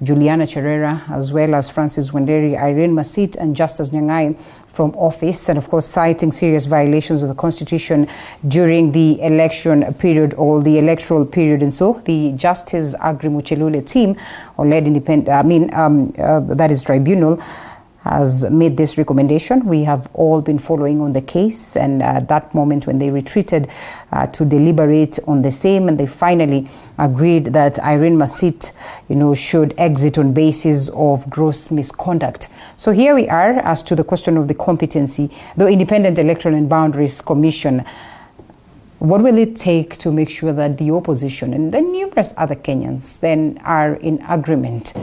Juliana Cherera as well as Francis Wanderi, Irene Masit and Justus Nyangai from office, and of course citing serious violations of the Constitution during the election period or the electoral period. And so the Justice Agri Muchelule team, or led independent, that is tribunal, has made this recommendation. We have all been following on the case, and at that moment when they retreated to deliberate on the same, and they finally agreed that Irene Masit, should exit on basis of gross misconduct. So here we are as to the question of the competency, the Independent Electoral and Boundaries Commission. What will it take to make sure that the opposition and the numerous other Kenyans then are in agreement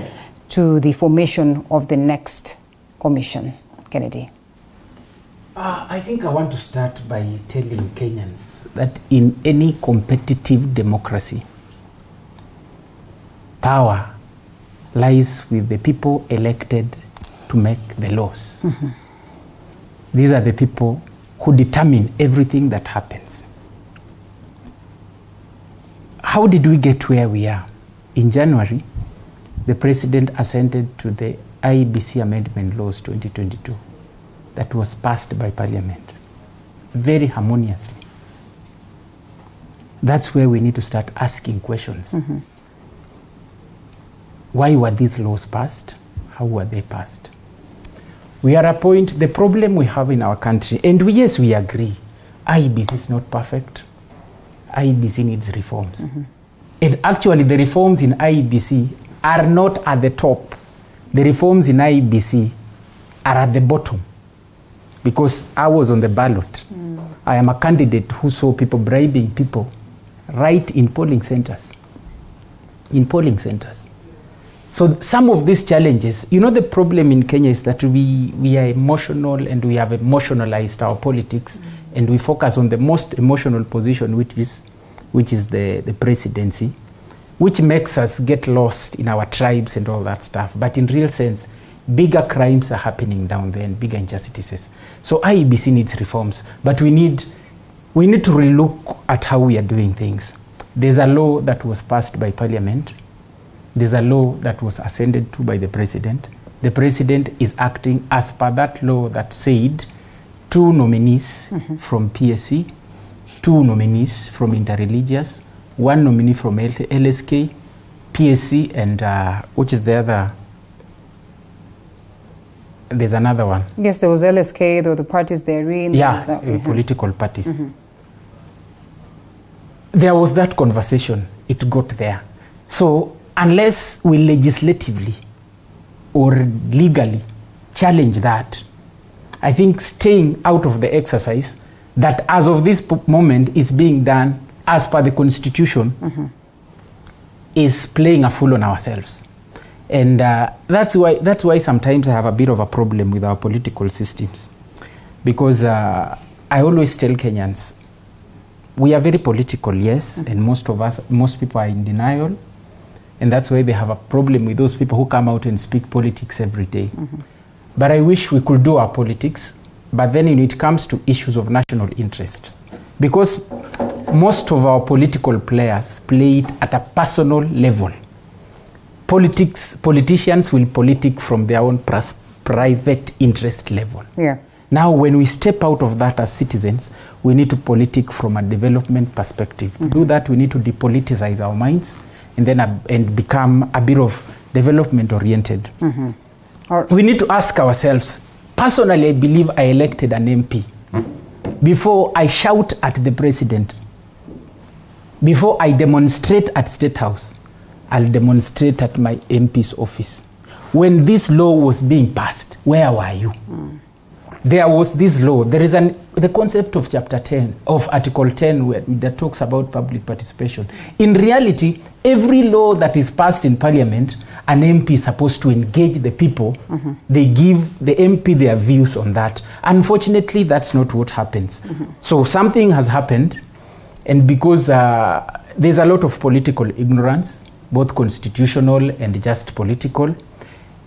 to the formation of the next commission? Kennedy. I think I want to start by telling Kenyans that in any competitive democracy, power lies with the people elected to make the laws. Mm-hmm. These are the people who determine everything that happens. How did we get where we are? In January, the president assented to the IEBC Amendment Laws 2022 that was passed by Parliament very harmoniously. That's where we need to start asking questions. Mm-hmm. Why were these laws passed? How were they passed? We are at a point, the problem we have in our country, and yes, we agree, IEBC is not perfect. IEBC needs reforms. Mm-hmm. And actually, the reforms in IEBC are not at the top. The reforms in IEBC are at the bottom. Because I was on the ballot. I am a candidate who saw people bribing people right in polling centers. In polling centers. So some of these challenges, you know, the problem in Kenya is that we are emotional and we have emotionalized our politics, and we focus on the most emotional position, which is the presidency, which makes us get lost in our tribes and all that stuff. But in real sense, bigger crimes are happening down there and bigger injustices. So IEBC needs reforms, but we need to relook at how we are doing things. There's a law that was passed by Parliament. There's a law that was ascended to by the president. The president is acting as per that law that said 2 nominees from PSC, 2 nominees from Interreligious, 1 nominee from LSK, PSC, and which is the other? There's another one. Yes, there was LSK, there were the parties therein. Yeah, political parties. Mm-hmm. There was that conversation. It got there. So unless we legislatively or legally challenge that, I think staying out of the exercise that as of this moment is being done as per the Constitution is playing a fool on ourselves. And that's why sometimes I have a bit of a problem with our political systems. Because I always tell Kenyans, we are very political, yes, and most people are in denial. And that's why they have a problem with those people who come out and speak politics every day. But I wish we could do our politics, but then when it comes to issues of national interest, because most of our political players play it at a personal level. Politicians will politic from their own private interest level. Yeah. Now, when we step out of that as citizens, we need to politic from a development perspective. To do that, we need to depoliticize our minds and then and become a bit of development-oriented. We need to ask ourselves, personally, I believe I elected an MP. Before I shout at the president, before I demonstrate at State House, I'll demonstrate at my MP's office. When this law was being passed, where were you? There was this law. There is the concept of Chapter 10, of Article 10, that talks about public participation. In reality, every law that is passed in Parliament, an MP is supposed to engage the people. They give the MP their views on that. Unfortunately, that's not what happens. So something has happened, and because there's a lot of political ignorance, both constitutional and just political,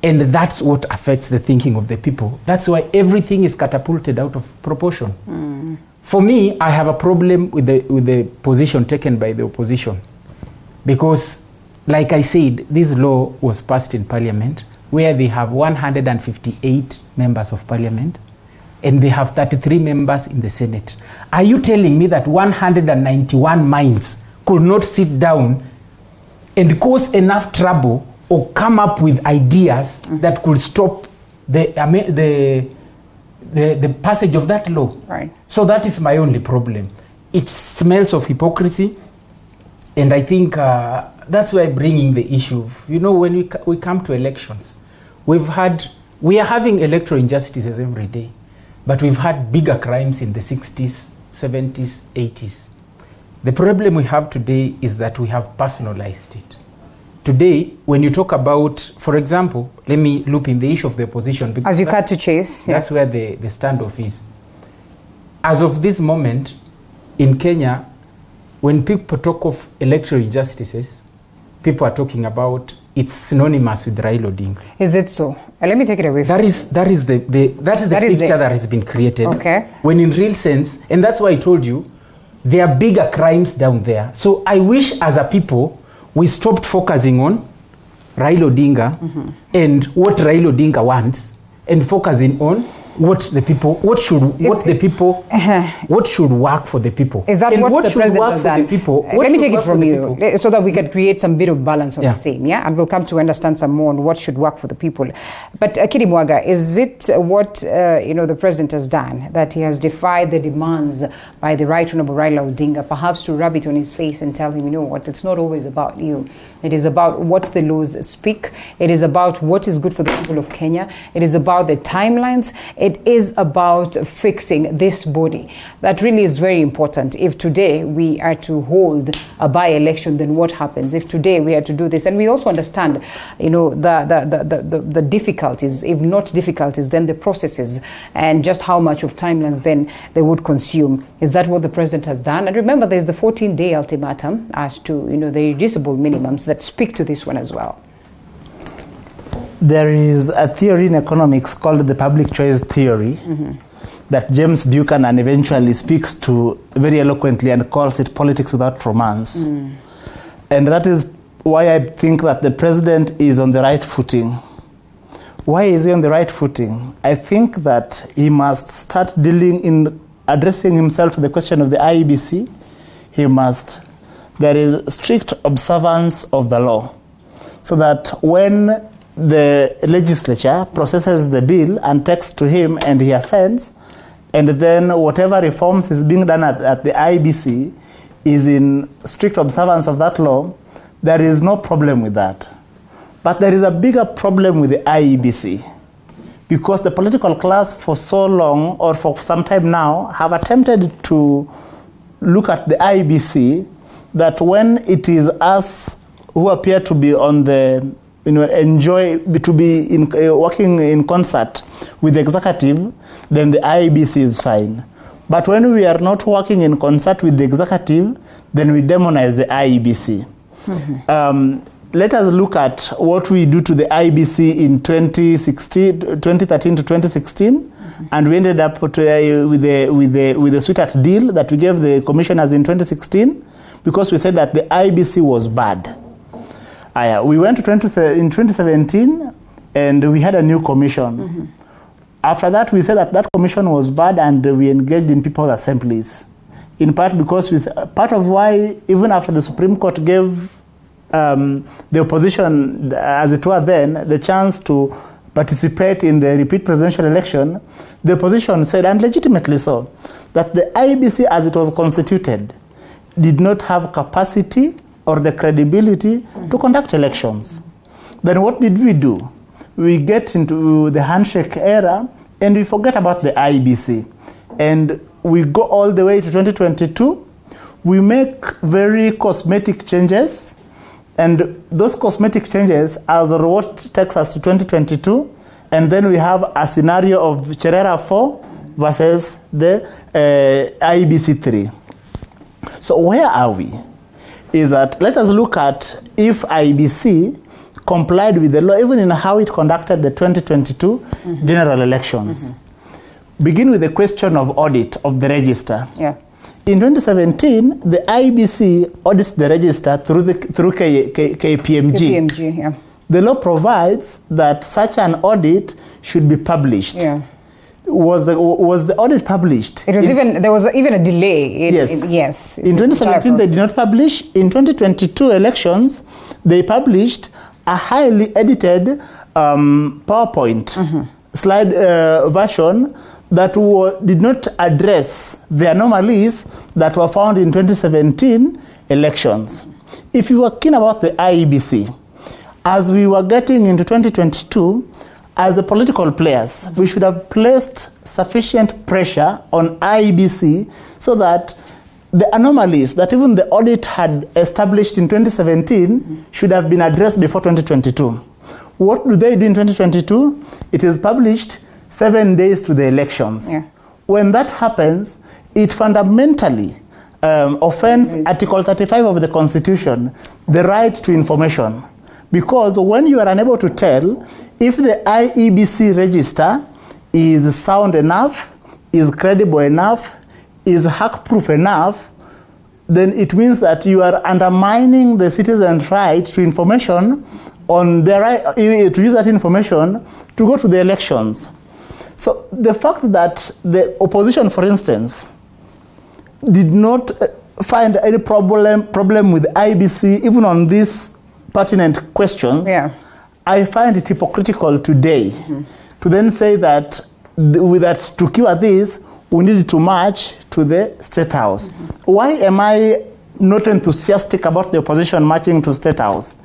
and that's what affects the thinking of the people. That's why everything is catapulted out of proportion. For me, I have a problem with the position taken by the opposition. Because, like I said, this law was passed in Parliament, where they have 158 members of Parliament, and they have 33 members in the Senate. Are you telling me that 191 minds could not sit down and cause enough trouble or come up with ideas that could stop the passage of that law? Right. So that is my only problem. It smells of hypocrisy, and I think that's why bringing the issue of, when we come to elections, we are having electoral injustices every day, but we've had bigger crimes in the 60s, 70s, 80s. The problem we have today is that we have personalized it. Today, when you talk about, for example, let me loop in the issue of the opposition. Because as you cut to chase. That's where the standoff is. As of this moment, in Kenya, when people talk of electoral injustices, people are talking about it's synonymous with Raila Odinga. Is it so? Let me take it away from that is the picture that has been created. Okay. When in real sense, and that's why I told you, there are bigger crimes down there. So I wish as a people, we stopped focusing on Raila Odinga and what Raila Odinga wants, and focusing on what should work for the people. Is that and what the president has done? Let me take it from you so that we can create some bit of balance on the same, and we'll come to understand some more on what should work for the people. But Kiri Mwaga, is it what the president has done, that he has defied the demands by the Right Honorable Raila Odinga, perhaps to rub it on his face and tell him, you know what, it's not always about you. It is about what the laws speak. It is about what is good for the people of Kenya. It is about the timelines. It is about fixing this body. That really is very important. If today we are to hold a by-election, then what happens? If today we are to do this, and we also understand, the difficulties, if not difficulties, then the processes, and just how much of timelines then they would consume. Is that what the president has done? And remember, there's the 14-day ultimatum as to, the reducible minimums that speak to this one as well. There is a theory in economics called the public choice theory that James Buchanan eventually speaks to very eloquently and calls it politics without romance. And that is why I think that the president is on the right footing. Why is he on the right footing? I think that he must start addressing himself to the question of the IEBC. There is strict observance of the law, so that when the legislature processes the bill and takes to him and he assents, and then whatever reforms is being done at the IEBC is in strict observance of that law, there is no problem with that. But there is a bigger problem with the IEBC, because the political class for so long, or for some time now, have attempted to look at the IEBC that when it is us who appear to be on the, working in concert with the executive, then the IEBC is fine. But when we are not working in concert with the executive, then we demonize the IEBC. Let us look at what we do to the IEBC in 2013 to 2016, and we ended up with the sweetheart deal that we gave the commissioners in 2016, because we said that the IEBC was bad. We went to in 2017, and we had a new commission. After that, we said that commission was bad, and we engaged in people's assemblies. In part because part of why, even after the Supreme Court gave the opposition, as it were then, the chance to participate in the repeat presidential election, the opposition said, and legitimately so, that the IEBC as it was constituted did not have capacity or the credibility to conduct elections. Then what did we do? We get into the handshake era and we forget about the IEBC. And we go all the way to 2022. We make very cosmetic changes, and those cosmetic changes are what takes us to 2022. And then we have a scenario of Cherera 4 versus the IEBC 3. So where are we? Is that, let us look at if IEBC complied with the law, even in how it conducted the 2022 general elections. Begin with the question of audit of the register. In 2017, the IEBC audits the register through KPMG. The law provides that such an audit should be published. Was the audit published? There was even a delay. Yes. In 2017, they did not publish. In 2022 elections, they published a highly edited PowerPoint slide version that did not address the anomalies that were found in 2017 elections. If you were keen about the IEBC, as we were getting into 2022, as the political players, we should have placed sufficient pressure on IEBC so that the anomalies that even the audit had established in 2017 should have been addressed before 2022. What do they do in 2022? It is published 7 days to the elections. Yeah. When that happens, it fundamentally offends Article 35 of the Constitution, the right to information. Because when you are unable to tell if the IEBC register is sound enough, is credible enough, is hack-proof enough, then it means that you are undermining the citizens' right to information on their right to use that information to go to the elections. So the fact that the opposition, for instance, did not find any problem with IBC, even on these pertinent questions, I find it hypocritical today to then say that to cure this, we need to march to the State House. Why am I not enthusiastic about the opposition marching to State House?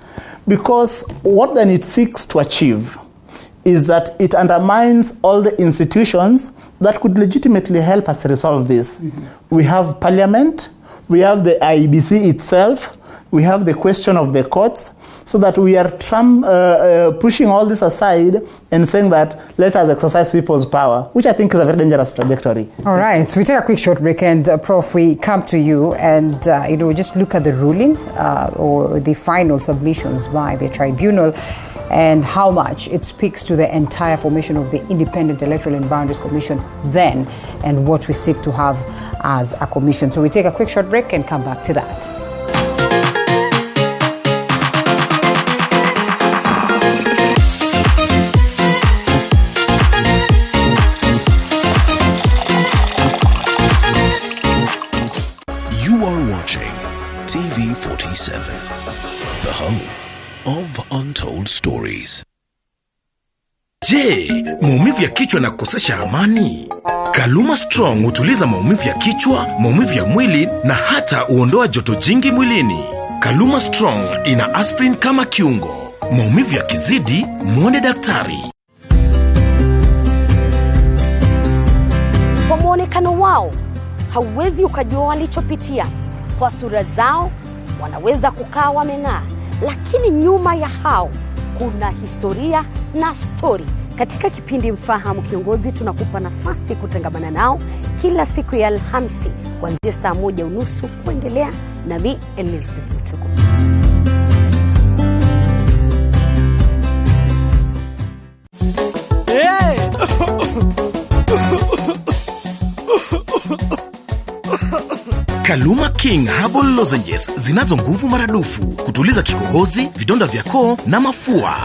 Because what then it seeks to achieve is that it undermines all the institutions that could legitimately help us resolve this. We have Parliament, we have the IEBC itself, we have the question of the courts, so that we are pushing all this aside and saying that let us exercise people's power, which I think is a very dangerous trajectory. All right, so we take a quick short break, and Prof, we come to you and just look at the ruling or the final submissions by the tribunal and how much it speaks to the entire formation of the Independent Electoral and Boundaries Commission then and what we seek to have as a commission. So we take a quick short break and come back to that. TV47, the home of untold stories. Je, maumivu ya kichwa na kukosesha amani? Kaluma Strong hutuliza maumivu ya kichwa, maumivu ya mwili na hata huondoa joto jingi mwilini. Kaluma Strong ina aspirin kama kiungo. Maumivu yakizidi, muone daktari. Kwa muonekano wao, hauwezi ukajua walichopitia. Kwa sura zao, wanaweza kukaa wameng'aa, lakini nyuma ya hao kuna historia na story. Katika kipindi Mfahamu Kiongozi tunakupa nafasi kutangamana nao kila siku ya Alhamisi kuanzia saa 1:30 kuendelea. Nami Elizabeth Mtuko. Kaluma King Herbal Lozenges zinazo nguvu maradufu kutuliza kikohozi, vidonda vya koo na mafua.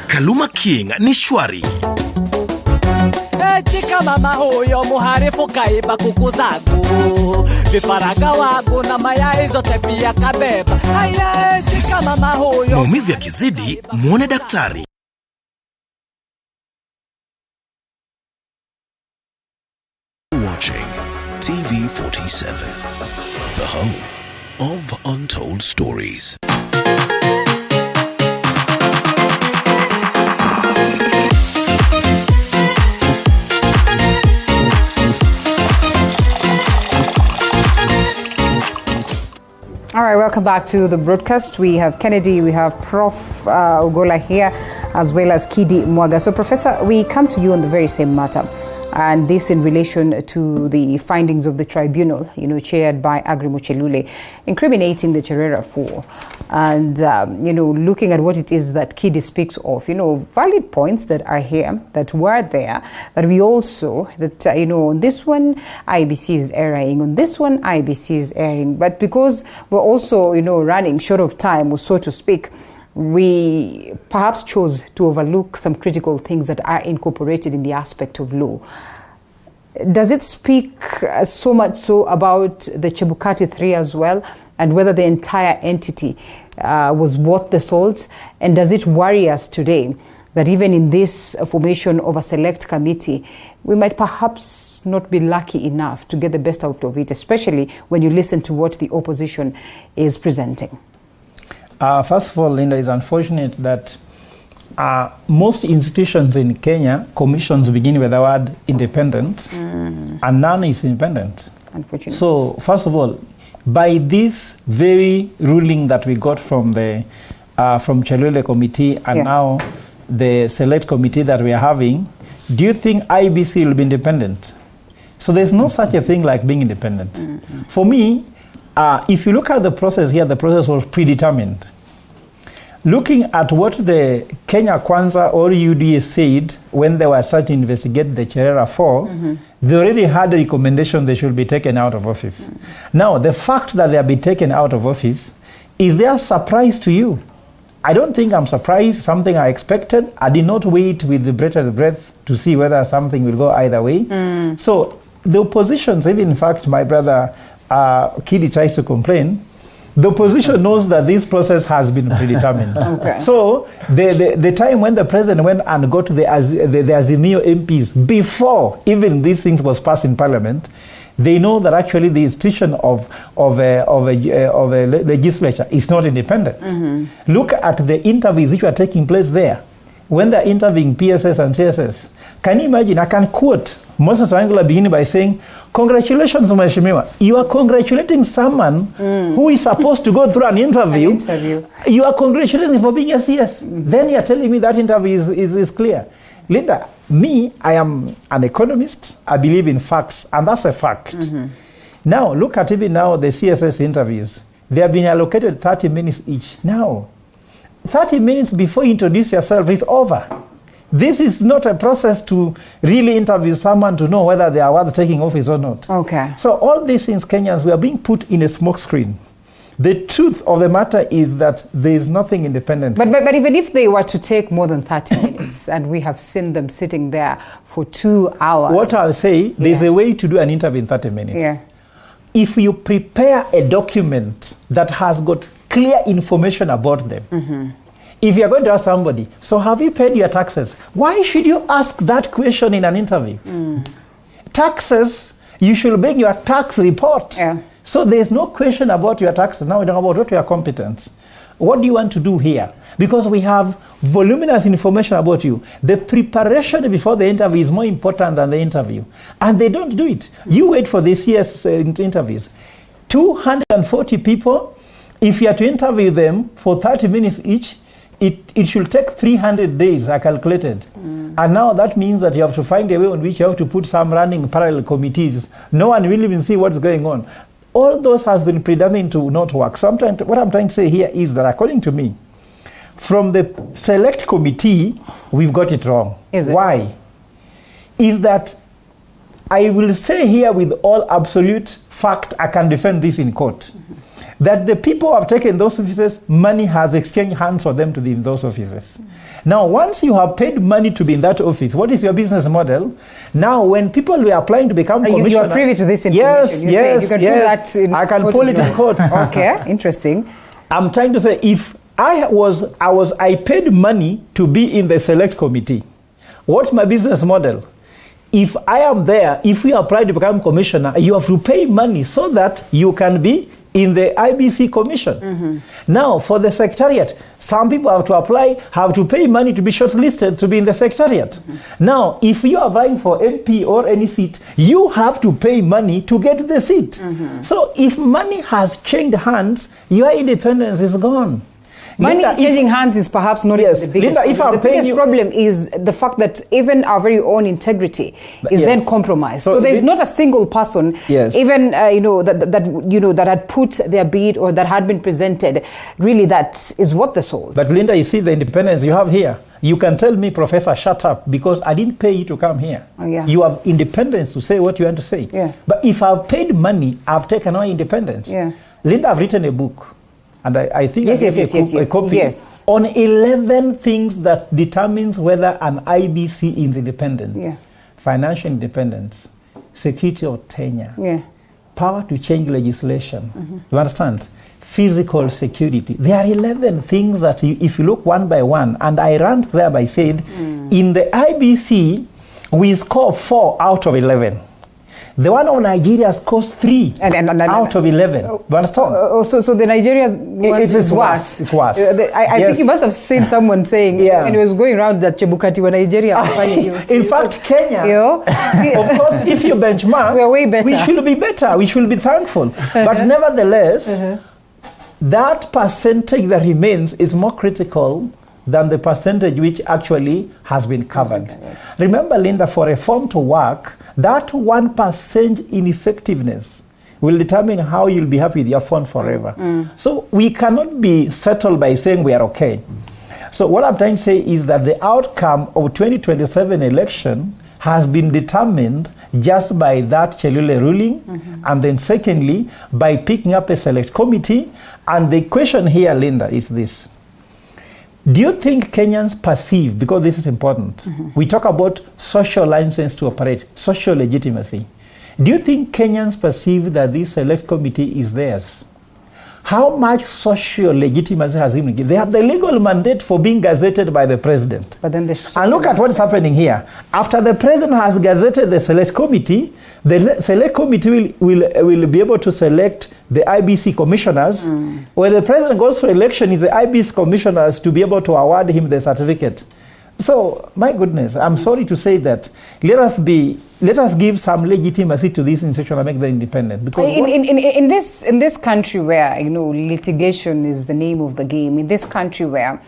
Kaluma King ni shwari. Chika mama huyo muharifu kaiba kuku zangu, vifaranga wangu na mayai zote pia kabeba. Haya, chika mama huyo. Maumivu yakizidi, muone daktari. Watching TV47, the home of untold stories. All right, welcome back to the broadcast. We have Kennedy, we have Prof. Ogolla here, as well as Kidi Mwaga. So, Professor, we come to you on the very same matter. And this in relation to the findings of the tribunal, chaired by Aggrey Muchelule, incriminating the Cherera 4. And, looking at what it is that Kidi speaks of, valid points that are here, that were there, but we also, that, on this one, IBC is erring, on this one, IBC is erring. But because we're also, running short of time, so to speak, we perhaps chose to overlook some critical things that are incorporated in the aspect of law. Does it speak so much so about the Chebukati 3 as well, and whether the entire entity was worth the salt? And does it worry us today that even in this formation of a select committee, we might perhaps not be lucky enough to get the best out of it, especially when you listen to what the opposition is presenting? First of all, Linda, it's unfortunate that most institutions in Kenya, commissions begin with the word independent, and none is independent. Unfortunately. So, first of all, by this very ruling that we got from the from Chelule Committee and now the Select Committee that we are having, do you think IBC will be independent? So there's no such a thing like being independent. For me, if you look at the process here, the process was predetermined. Looking at what the Kenya Kwanza or UDA said when they were starting to investigate the Cherera 4, they already had a recommendation they should be taken out of office. Now, the fact that they have been taken out of office, is there a surprise to you? I don't think I'm surprised, something I expected. I did not wait with the breath to see whether something will go either way. So the oppositions, even in fact, my brother Kidi tries to complain, the opposition knows that this process has been predetermined. So the time when the president went and got the Azimio MPs before even these things was passed in parliament, they know that actually the institution of a legislature is not independent. Look at the interviews which are taking place there. When they're interviewing PSS and CSS, can you imagine? I can quote Moses Wangula beginning by saying, "Congratulations, Mheshimiwa. You are congratulating someone who is supposed to go through an interview. You are congratulating for being a CS. Then you are telling me that interview is clear." Linda, me, I am an economist. I believe in facts, and that's a fact. Now, look at even now the CSS interviews. They have been allocated 30 minutes each. Now, 30 minutes before you introduce yourself is over. This is not a process to really interview someone to know whether they are worth taking office or not. So all these things, Kenyans, we are being put in a smoke screen. The truth of the matter is that there is nothing independent. But even if they were to take more than 30 minutes, and we have seen them sitting there for 2 hours. What I'll say, there's a way to do an interview in 30 minutes. If you prepare a document that has got clear information about them, if you're going to ask somebody, so have you paid your taxes? Why should you ask that question in an interview? Taxes, you should bring your tax report. So there's no question about your taxes. Now we talk about what your competence. What do you want to do here? Because we have voluminous information about you. The preparation before the interview is more important than the interview. And they don't do it. You wait for the CS interviews. 240 people, if you are to interview them for 30 minutes each, it should take 300 days, I calculated. And now that means that you have to find a way on which you have to put some running parallel committees. No one will even see what's going on. All those has been predetermined to not work. So what I'm trying to say here is that according to me, from the Select Committee, we've got it wrong. Why? Is that I will say here with all absolute fact, I can defend this in court, that the people who have taken those offices, money has exchanged hands for them to be in those offices. Now, once you have paid money to be in that office, what is your business model? Now, when people were applying to become commissioners... You are privy to this information? Yes. You can do that in I can pull it in court. Okay, interesting. I'm trying to say, if I paid money to be in the Select Committee, what's my business model? If I am there, if we apply to become commissioner, you have to pay money so that you can be in the IBC commission. Now, for the secretariat, some people have to apply, have to pay money to be shortlisted to be in the secretariat. Now, if you are vying for MP or any seat, you have to pay money to get the seat. So if money has changed hands, your independence is gone. Money changing hands is perhaps not the biggest problem. The biggest problem is the fact that even our very own integrity is then compromised. So there's not a single person, even that had put their bid or that had been presented, really that is what the sold. But Linda, you see the independence you have here. You can tell me, Professor, shut up, because I didn't pay you to come here. You have independence to say what you want to say. But if I've paid money, I've taken away independence. Linda, I've written a book. And I think I gave you a copy on 11 things that determines whether an IBC is independent. Financial independence, security of tenure, power to change legislation. You understand? Physical security. There are 11 things that if you look one by one, and I ran there by said, in the IBC, we score 4 out of 11. The one of Nigeria scores 3 out of 11. You understand? So the Nigeria's one is worse. It's worse. I think you must have seen someone saying, and it was going around that Chebukati wa Nigeria. In fact, Kenya, of course, if you benchmark, we're way better. We should be better. We should be thankful. But nevertheless, that percentage that remains is more critical than the percentage which actually has been covered. Remember, Linda, for reform to work, that 1% ineffectiveness will determine how you'll be happy with your phone forever. So we cannot be settled by saying we are okay. So what I'm trying to say is that the outcome of 2027 election has been determined just by that Chelule ruling, and then secondly, by picking up a select committee. And the question here, Linda, is this. Do you think Kenyans perceive, because this is important, we talk about social license to operate, social legitimacy. Do you think Kenyans perceive that this select committee is theirs? How much social legitimacy has been given? They have the legal mandate for being gazetted by the president. But then and look at what's happening here. After the president has gazetted the select committee, the select committee will be able to select the IBC commissioners. When the president goes for election, it's the IBC commissioners to be able to award him the certificate. So, my goodness, I'm sorry to say that. Let us give some legitimacy to this institution and make them independent. Because in this country where litigation is the name of the game, in this country where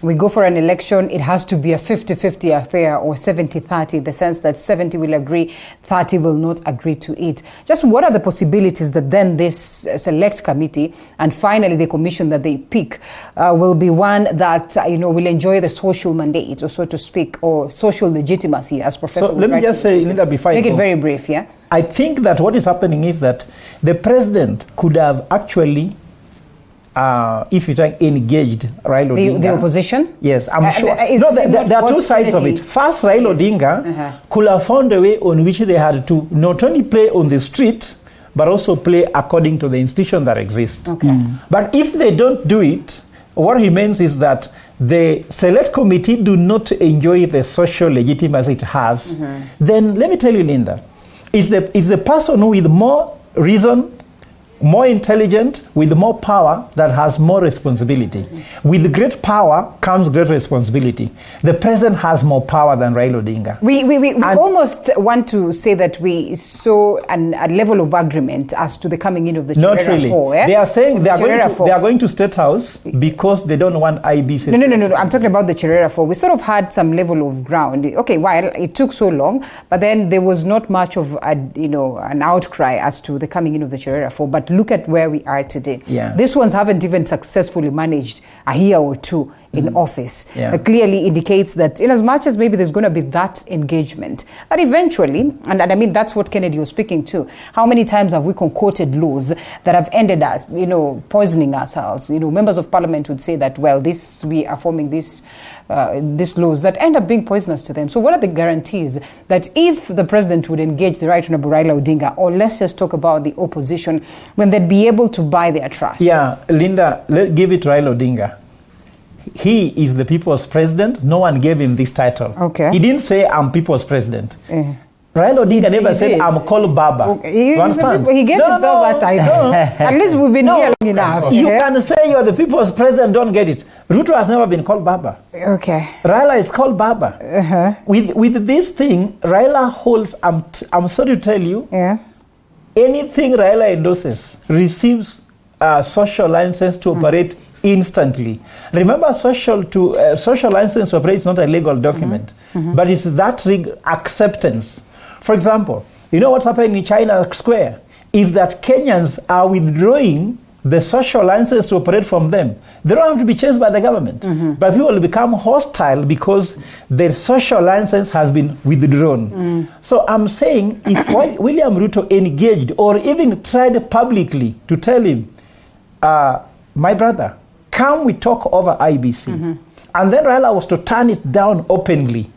we go for an election, it has to be a 50-50 affair or 70-30, in the sense that 70 will agree, 30 will not agree to it. Just what are the possibilities that then this select committee and finally the commission that they pick will be one that will enjoy the social mandate, or so to speak, or social legitimacy, as Professor. So let me just say, Linda, before make it very brief, yeah. I think that what is happening is that the president could have actually, if you like, engaged Raila Odinga. The opposition? Yes, I'm sure. There are two sides of it. First, Raila Odinga could have found a way on which they had to not only play on the street, but also play according to the institution that exists. But if they don't do it, what remains is that the select committee do not enjoy the social legitimacy it has. Then let me tell you, Linda, is the person with more reason, more intelligent, with more power, that has more responsibility. With great power comes great responsibility. The president has more power than Raila Odinga. We almost want to say that we saw a level of agreement as to the coming in of the Cherera Not really. 4. They are saying they are going to State House because they don't want IBC. No. I'm talking about the Cherera 4. We sort of had some level of ground. Okay, while it took so long, but then there was not much of an outcry as to the coming in of the Cherera 4. But look at where we are today. These ones haven't even successfully managed a year or two in office. It clearly indicates that in as much as maybe there's going to be that engagement, that eventually, and I mean that's what Kennedy was speaking to, how many times have we concocted laws that have ended up, poisoning ourselves? Members of parliament would say that, well, we are forming these laws that end up being poisonous to them. So what are the guarantees that if the president would engage the Right Honourable Raila Odinga, or let's just talk about the opposition, when they'd be able to buy their trust? Yeah, Linda, give it Raila Odinga. He is the people's president. No one gave him this title. Okay. He didn't say, I'm people's president. Raila Odinga never said, I'm called Baba. Okay. He gave himself that title. At least we've been here long enough. You can say you're the people's president, don't get it. Ruto has never been called Baba. Okay. Raila is called Baba. With this thing, Raila holds, I'm sorry to tell you, anything Raila endorses receives social license to operate instantly. Remember, social license to operate is not a legal document, but it's that acceptance. For example, you know what's happening in China Square is that Kenyans are withdrawing the social license to operate from them. They don't have to be chased by the government, but people will become hostile because their social license has been withdrawn. So I'm saying, if William Ruto engaged or even tried publicly to tell him, my brother, come we talk over IBC, and then Raila was to turn it down openly,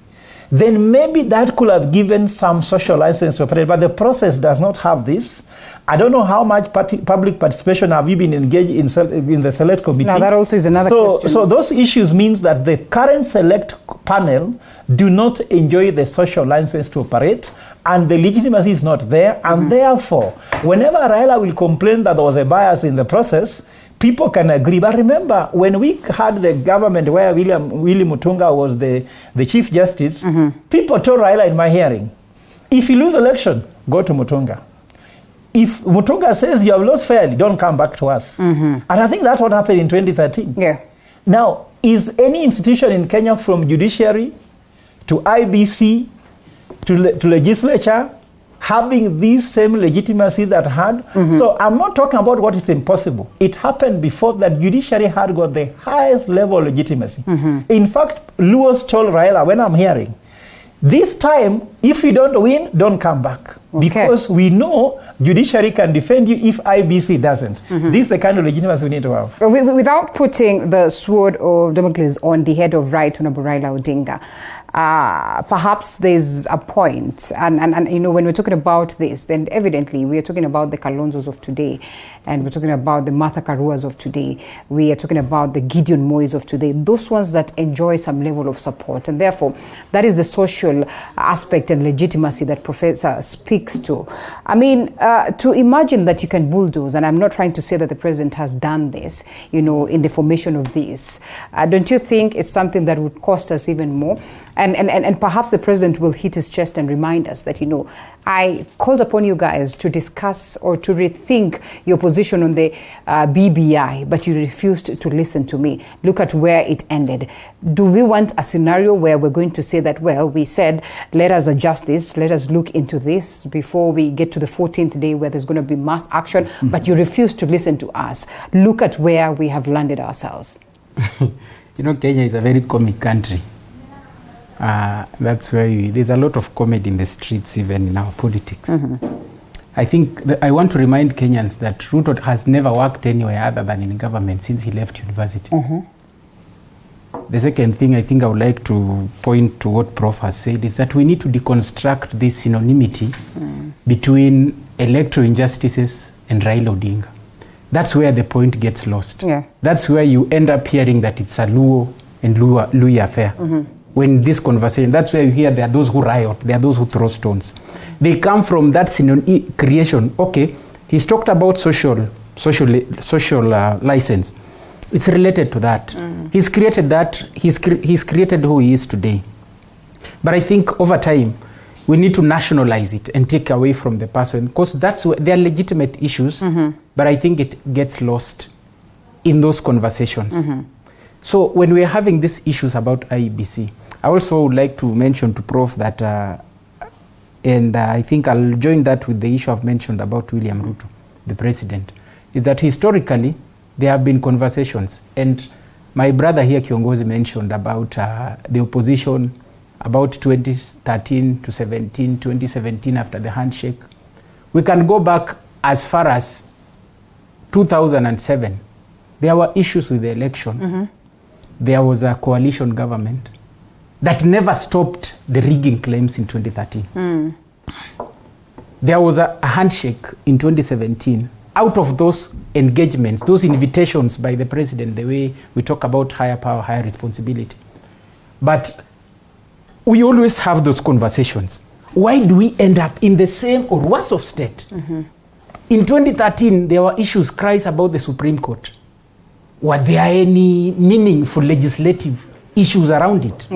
then maybe that could have given some social license to operate. But the process does not have this. I don't know how much public participation have you been engaged in the select committee. Now that also is another question. So those issues means that the current select panel do not enjoy the social license to operate, and the legitimacy is not there, and therefore, whenever Raila will complain that there was a bias in the process, people can agree. But remember, when we had the government where Willie Mutunga was the Chief Justice, people told Raila in my hearing, if you lose election, go to Mutunga. If Mutunga says you have lost fairly, don't come back to us. And I think that's what happened in 2013. Yeah. Now, is any institution in Kenya, from judiciary to IBC to legislature, having this same legitimacy that had? So I'm not talking about what is impossible. It happened before that judiciary had got the highest level of legitimacy. In fact, Luos told Raila, when I'm hearing, this time, if you don't win, don't come back. Because we know judiciary can defend you if IBC doesn't. This is the kind of legitimacy we need to have. Without putting the sword of Damocles on the head of Right Honorable Raila Odinga, perhaps there's a point, and you know, when we're talking about this, then evidently we are talking about the Kalonzos of today, and we're talking about the Martha Karuas of today, we are talking about the Gideon Mois of today, those ones that enjoy some level of support, and therefore that is the social aspect and legitimacy that Professor speaks to. I mean, to imagine that you can bulldoze, and I'm not trying to say that the president has done this, you know, in the formation of this, don't you think it's something that would cost us even more? And perhaps the president will hit his chest and remind us that, you know, I called upon you guys to discuss or to rethink your position on the BBI, but you refused to listen to me. Look at where it ended. Do we want a scenario where we're going to say that, well, we said, let us adjust this, let us look into this before we get to the 14th day where there's going to be mass action, but you refuse to listen to us. Look at where we have landed ourselves. You know, Kenya is a very comic country. That's where there's a lot of comedy in the streets, even in our politics. I think I want to remind Kenyans that Ruto has never worked anywhere other than in government since he left university. The second thing I think I would like to point to what Prof has said is that we need to deconstruct this synonymity between electoral injustices and Raila Odinga. That's where the point gets lost. That's where you end up hearing that it's a Luo and Lui affair. When this conversation, that's where you hear there are those who riot, there are those who throw stones. They come from that creation. Okay, he's talked about social license. It's related to that. He's created that. He's created who he is today. But I think over time, we need to nationalize it and take away from the person, because that's where there are legitimate issues. But I think it gets lost in those conversations. So when we're having these issues about IEBC, I also would like to mention to Prof that, and I think I'll join that with the issue I've mentioned about William Ruto, the president, is that historically there have been conversations. And my brother here, Kiongozi, mentioned about the opposition about 2013 to 2017 after the handshake. We can go back as far as 2007. There were issues with the election. There was a coalition government that never stopped the rigging claims in 2013. There was a handshake in 2017. Out of those engagements, those invitations by the president, the way we talk about higher power, higher responsibility. But we always have those conversations. Why do we end up in the same or worse of state? In 2013, there were issues, cries about the Supreme Court. Were there any meaningful legislative issues around it?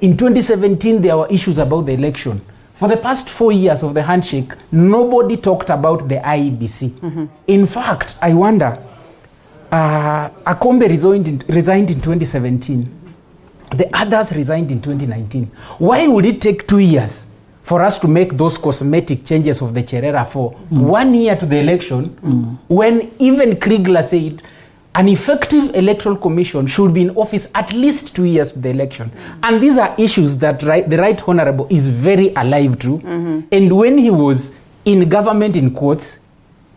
In 2017, there were issues about the election. For the past 4 years of the handshake, nobody talked about the IEBC. In fact, I wonder, Akombe resigned in 2017. The others resigned in 2019. Why would it take 2 years for us to make those cosmetic changes of the Cherera for 1 year to the election, when even Kriegler said an effective electoral commission should be in office at least 2 years to the election? And these are issues that the Right Honorable is very alive to. And when he was in government, in quotes,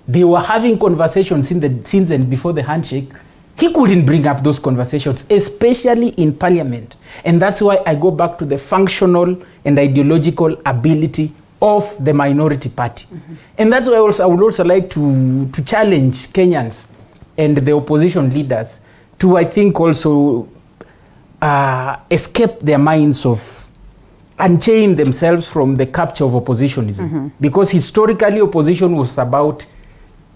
they were having conversations since and before the handshake. He couldn't bring up those conversations, especially in parliament. And that's why I go back to the functional and ideological ability of the minority party. And that's why I would also like to challenge Kenyans and the opposition leaders to, I think, also escape their minds of unchain themselves from the capture of oppositionism. Because historically, opposition was about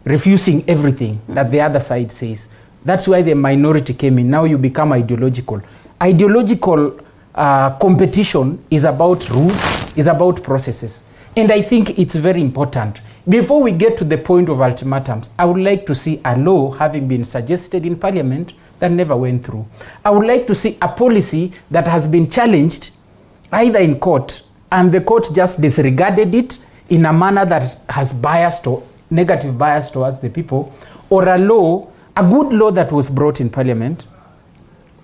refusing everything that the other side says. That's why the minority came in. Now you become ideological. Ideological competition is about rules, is about processes. And I think it's very important. Before we get to the point of ultimatums, I would like to see a law having been suggested in Parliament that never went through. I would like to see a policy that has been challenged either in court, and the court just disregarded it in a manner that has biased or negative bias towards the people, or a law, a good law that was brought in Parliament,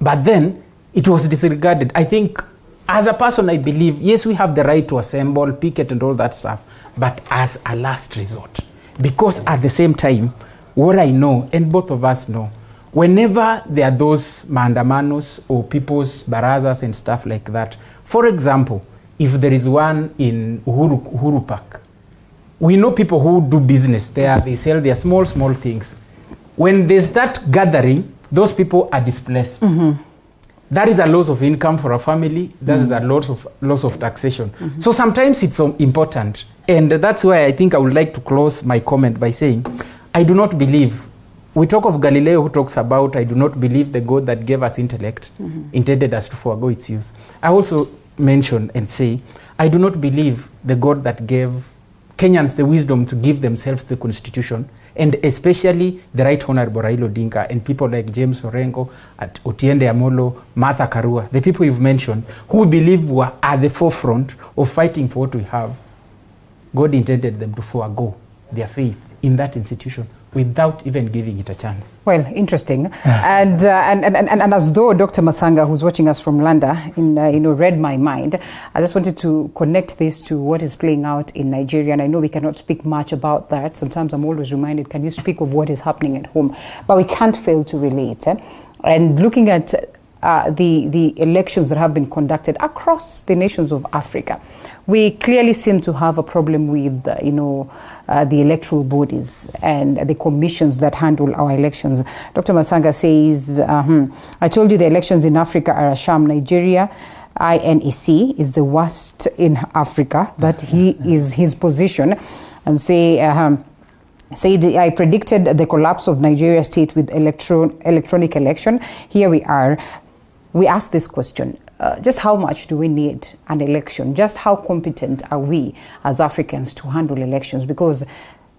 but then it was disregarded. I think, as a person, I believe, yes, we have the right to assemble, picket, and all that stuff, but as a last resort. Because at the same time, what I know, and both of us know, whenever there are those maandamanos or people's barazas and stuff like that, for example, if there is one in Uhuru Park, we know people who do business there, they sell their small things. When there's that gathering, those people are displaced. That is a loss of income for a family. That is a loss of taxation. So sometimes it's important. And that's why I think I would like to close my comment by saying, I do not believe, we talk of Galileo who talks about, I do not believe the God that gave us intellect intended us to forego its use. I also mention and say, I do not believe the God that gave Kenyans the wisdom to give themselves the constitution, and especially the Right Honorable Raila Odinga and people like James Orengo, Otiende Amolo, Martha Karua, the people you've mentioned, who we believe were at the forefront of fighting for what we have. God intended them to forego their faith in that institution without even giving it a chance. Well, interesting. and as though Dr. Masanga, who's watching us from London, read my mind, I just wanted to connect this to what is playing out in Nigeria. And I know we cannot speak much about that. Sometimes I'm always reminded, can you speak of what is happening at home? But we can't fail to relate. And looking at the elections that have been conducted across the nations of Africa, we clearly seem to have a problem with, the electoral bodies and the commissions that handle our elections. Dr. Masanga says, I told you the elections in Africa are a sham. Nigeria, INEC, is the worst in Africa. That is his position. And said, I predicted the collapse of Nigeria state with electronic election. Here we are. We ask this question. Just how much do we need an election? Just how competent are we as Africans to handle elections? Because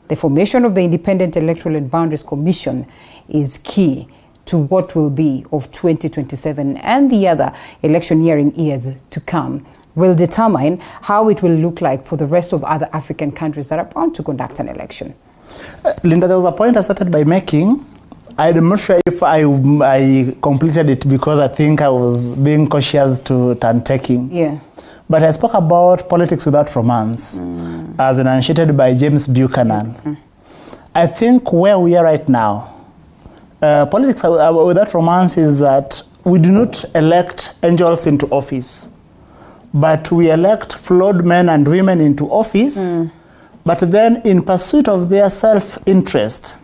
the formation of the Independent Electoral and Boundaries Commission is key to what will be of 2027 and the other electioneering years to come. Will determine how it will look like for the rest of other African countries that are bound to conduct an election. Linda, there was a point I started by making. I'm not sure if I completed it because I think I was being cautious to turn-taking. Yeah. But I spoke about politics without romance, as enunciated by James Buchanan. I think where we are right now, politics without romance is that we do not elect angels into office, but we elect flawed men and women into office, but then in pursuit of their self-interest,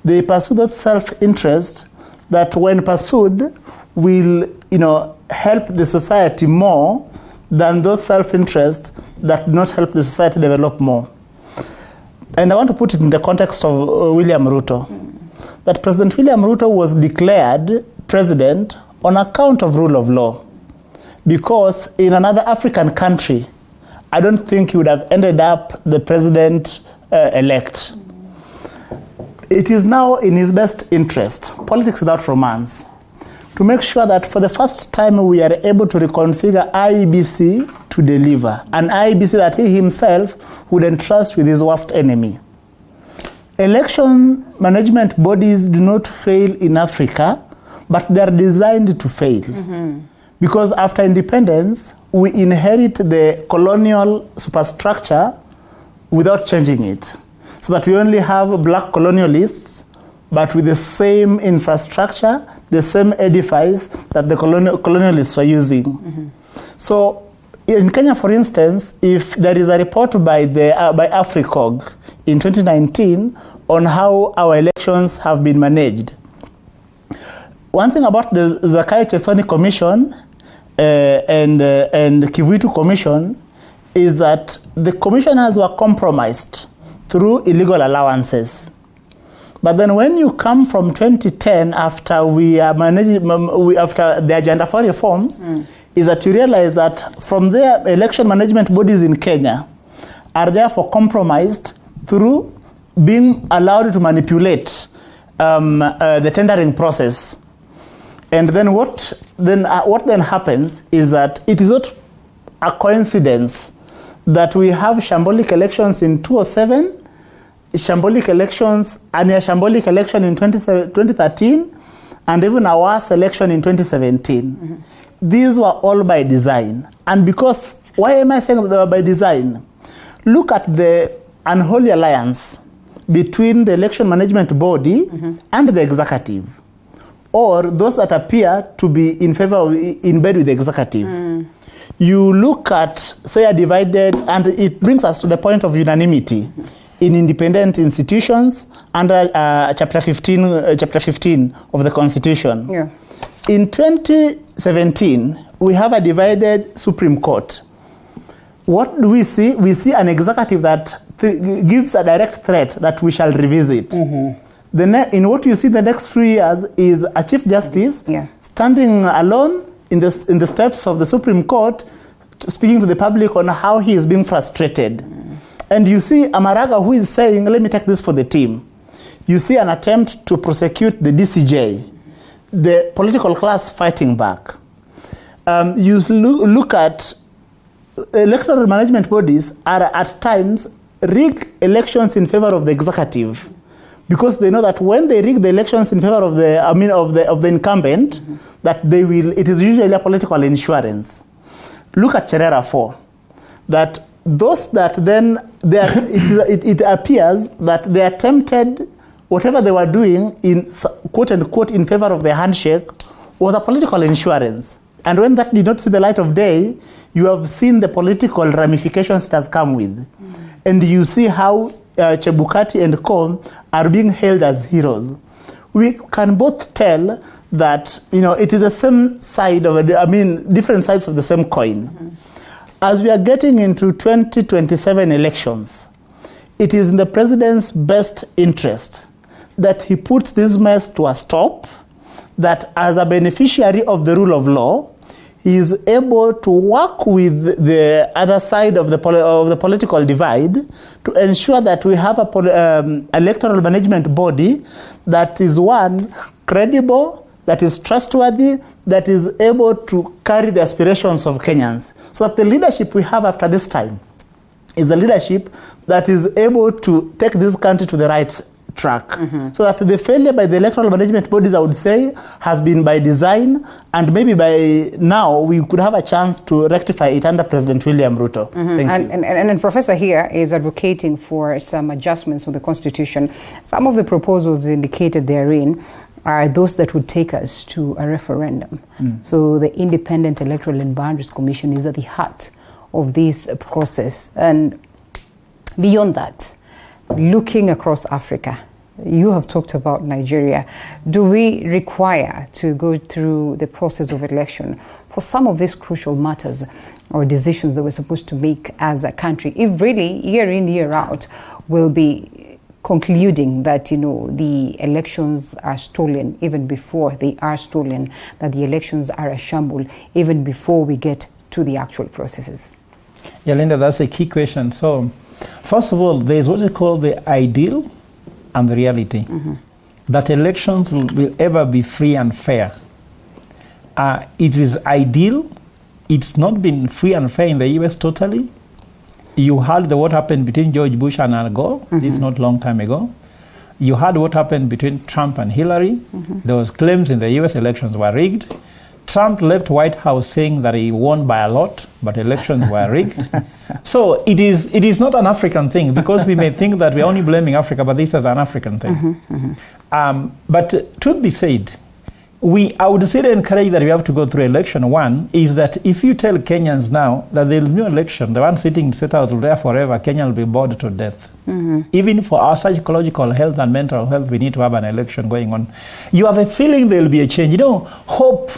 they pursue that self-interest that when pursued will, help the society more than those self-interests that do not help the society develop more. And I want to put it in the context of William Ruto. That President William Ruto was declared president on account of rule of law. Because in another African country, I don't think he would have ended up the president-elect. It is now in his best interest, politics without romance, to make sure that for the first time we are able to reconfigure IEBC to deliver, an IEBC that he himself would entrust with his worst enemy. Election management bodies do not fail in Africa, but they are designed to fail. Because after independence, we inherit the colonial superstructure without changing it. So that we only have black colonialists, but with the same infrastructure, the same edifice that the colonialists were using. So in Kenya, for instance, if there is a report by AFRICOG in 2019 on how our elections have been managed, one thing about the Zakai Chesoni Commission, and Kivuitu Commission is that the commissioners were compromised through illegal allowances. But then when you come from 2010, after we are after the agenda for reforms, is that you realize that from their election management bodies in Kenya are therefore compromised through being allowed to manipulate the tendering process. And then what then happens is that it is not a coincidence that we have shambolic elections in 2007, shambolic elections, and a shambolic election in 2013, and even a worse election in 2017. These were all by design. And because, why am I saying that they were by design? Look at the unholy alliance between the election management body and the executive, or those that appear to be in bed with the executive. You look at, say, a divided, and it brings us to the point of unanimity in independent institutions under Chapter 15 of the Constitution. Yeah. In 2017, we have a divided Supreme Court. What do we see? We see an executive that gives a direct threat that we shall revisit. In what you see the next 3 years is a Chief Justice standing alone in the steps of the Supreme Court, speaking to the public on how he is being frustrated. And you see Amaraga who is saying, let me take this for the team. You see an attempt to prosecute the DCJ, the political class fighting back. You look at electoral management bodies are at times rig elections in favor of the executive, because they know that when they rig the elections in favor of the incumbent, that they will. It is usually a political insurance. Look at Cherera 4, that those that then it appears that they attempted whatever they were doing in quote unquote in favor of the handshake was a political insurance. And when that did not see the light of day, you have seen the political ramifications it has come with. And you see how Chebukati and Co are being hailed as heroes. We can both tell that it is the same side of different sides of the same coin. As we are getting into 2027 elections, it is in the president's best interest that he puts this mess to a stop, that as a beneficiary of the rule of law, he is able to work with the other side of the political divide to ensure that we have a electoral management body that is one, credible, that is trustworthy, that is able to carry the aspirations of Kenyans. So that the leadership we have after this time is a leadership that is able to take this country to the right track. So that the failure by the electoral management bodies, I would say, has been by design, and maybe by now we could have a chance to rectify it under President William Ruto. Thank you. And Professor here is advocating for some adjustments to the Constitution. Some of the proposals indicated therein are those that would take us to a referendum. So the Independent Electoral and Boundaries Commission is at the heart of this process. And beyond that, looking across Africa, you have talked about Nigeria. Do we require to go through the process of election for some of these crucial matters or decisions that we're supposed to make as a country, if really year in, year out, we'll be concluding that, the elections are stolen even before they are stolen, that the elections are a shamble even before we get to the actual processes? Yeah, Linda, that's a key question. So, first of all, there is what is called the ideal and the reality. That elections will ever be free and fair. It is ideal. It's not been free and fair in the US totally. You heard what happened between George Bush and Al Gore. This is not a long time ago. You heard what happened between Trump and Hillary. There was claims in the US elections were rigged. Trump left White House saying that he won by a lot, but elections were rigged. So it is not an African thing, because we may think that we're only blaming Africa, but this is an African thing. But truth be said, I would say to encourage that we have to go through election. One is that if you tell Kenyans now that there is no election, the one sitting in State House will there forever, Kenya will be bored to death. Even for our psychological health and mental health, we need to have an election going on. You have a feeling there will be a change. Hope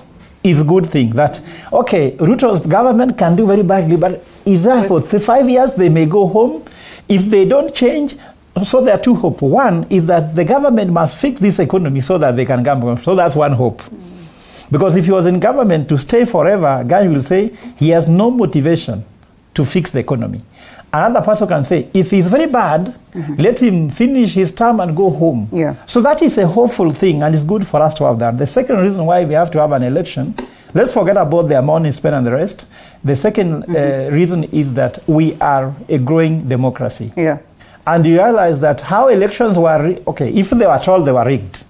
is a good thing. That, okay, Ruto's government can do very badly, but is that for 5 years they may go home? If they don't change, so there are two hopes. One is that the government must fix this economy so that they can come home. So that's one hope. Because if he was in government to stay forever, Gany will say he has no motivation to fix the economy. Another person can say, if he's very bad, let him finish his term and go home. Yeah. So that is a hopeful thing, and it's good for us to have that. The second reason why we have to have an election, let's forget about the money spent and the rest. The second reason is that we are a growing democracy. Yeah. And you realize that how elections were, if they were told they were rigged,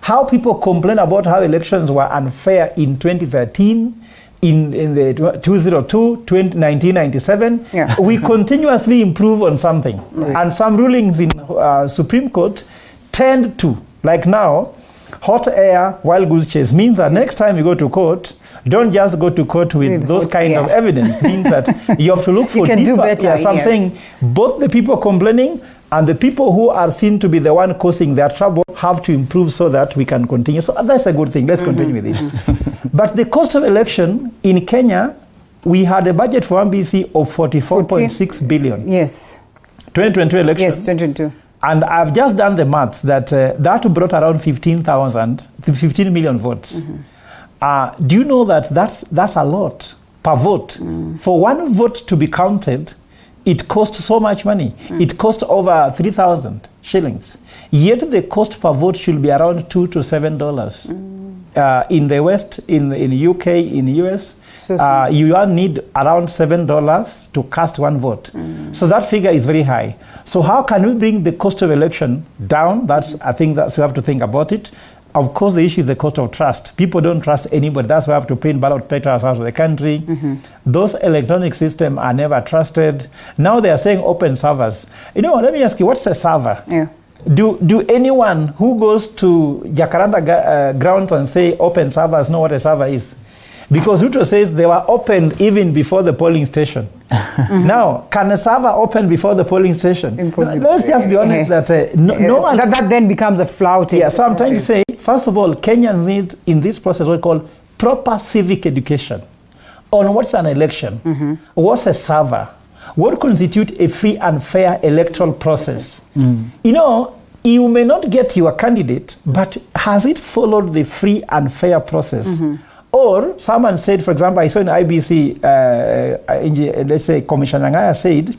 how people complain about how elections were unfair in 2013, in the 2002, 1997, we continuously improve on something. Right. And some rulings in Supreme Court tend to, like now, hot air, wild goose chase means that next time you go to court, don't just go to court with those kind of evidence. Means that you have to look for you can do better. So I'm saying both the people complaining and the people who are seen to be the one causing their trouble have to improve so that we can continue. So that's a good thing. Let's continue with it. But the cost of election in Kenya, we had a budget for MBC of 44.6 billion. Yes. 2022 election. Yes, 2022. And I've just done the maths that that brought around 15 million votes. Do you know that that's a lot per vote? For one vote to be counted, it costs so much money. It costs over 3,000 shillings. Yet the cost per vote should be around $2 to $7. In the West, in the UK, in the US, you need around $7 to cast one vote. So that figure is very high. So how can we bring the cost of election down? I think we have to think about it. Of course, the issue is the cost of trust. People don't trust anybody. That's why we have to print ballot papers out of the country. Those electronic systems are never trusted. Now they are saying open servers. Let me ask you, what's a server? Yeah. Do anyone who goes to Jacaranda grounds and say open servers know what a server is? Because Ruto says they were opened even before the polling station. Now, can a server open before the polling station? Impossible. Let's just be honest that no one... That then becomes a flouting. Yeah, so I'm trying to say, first of all, Kenyans need in this process what we call proper civic education on what's an election, what's a server, what constitutes a free and fair electoral process. You may not get your candidate, but has it followed the free and fair process? Or someone said, for example, I saw in IBC, let's say Commissioner Ngaya said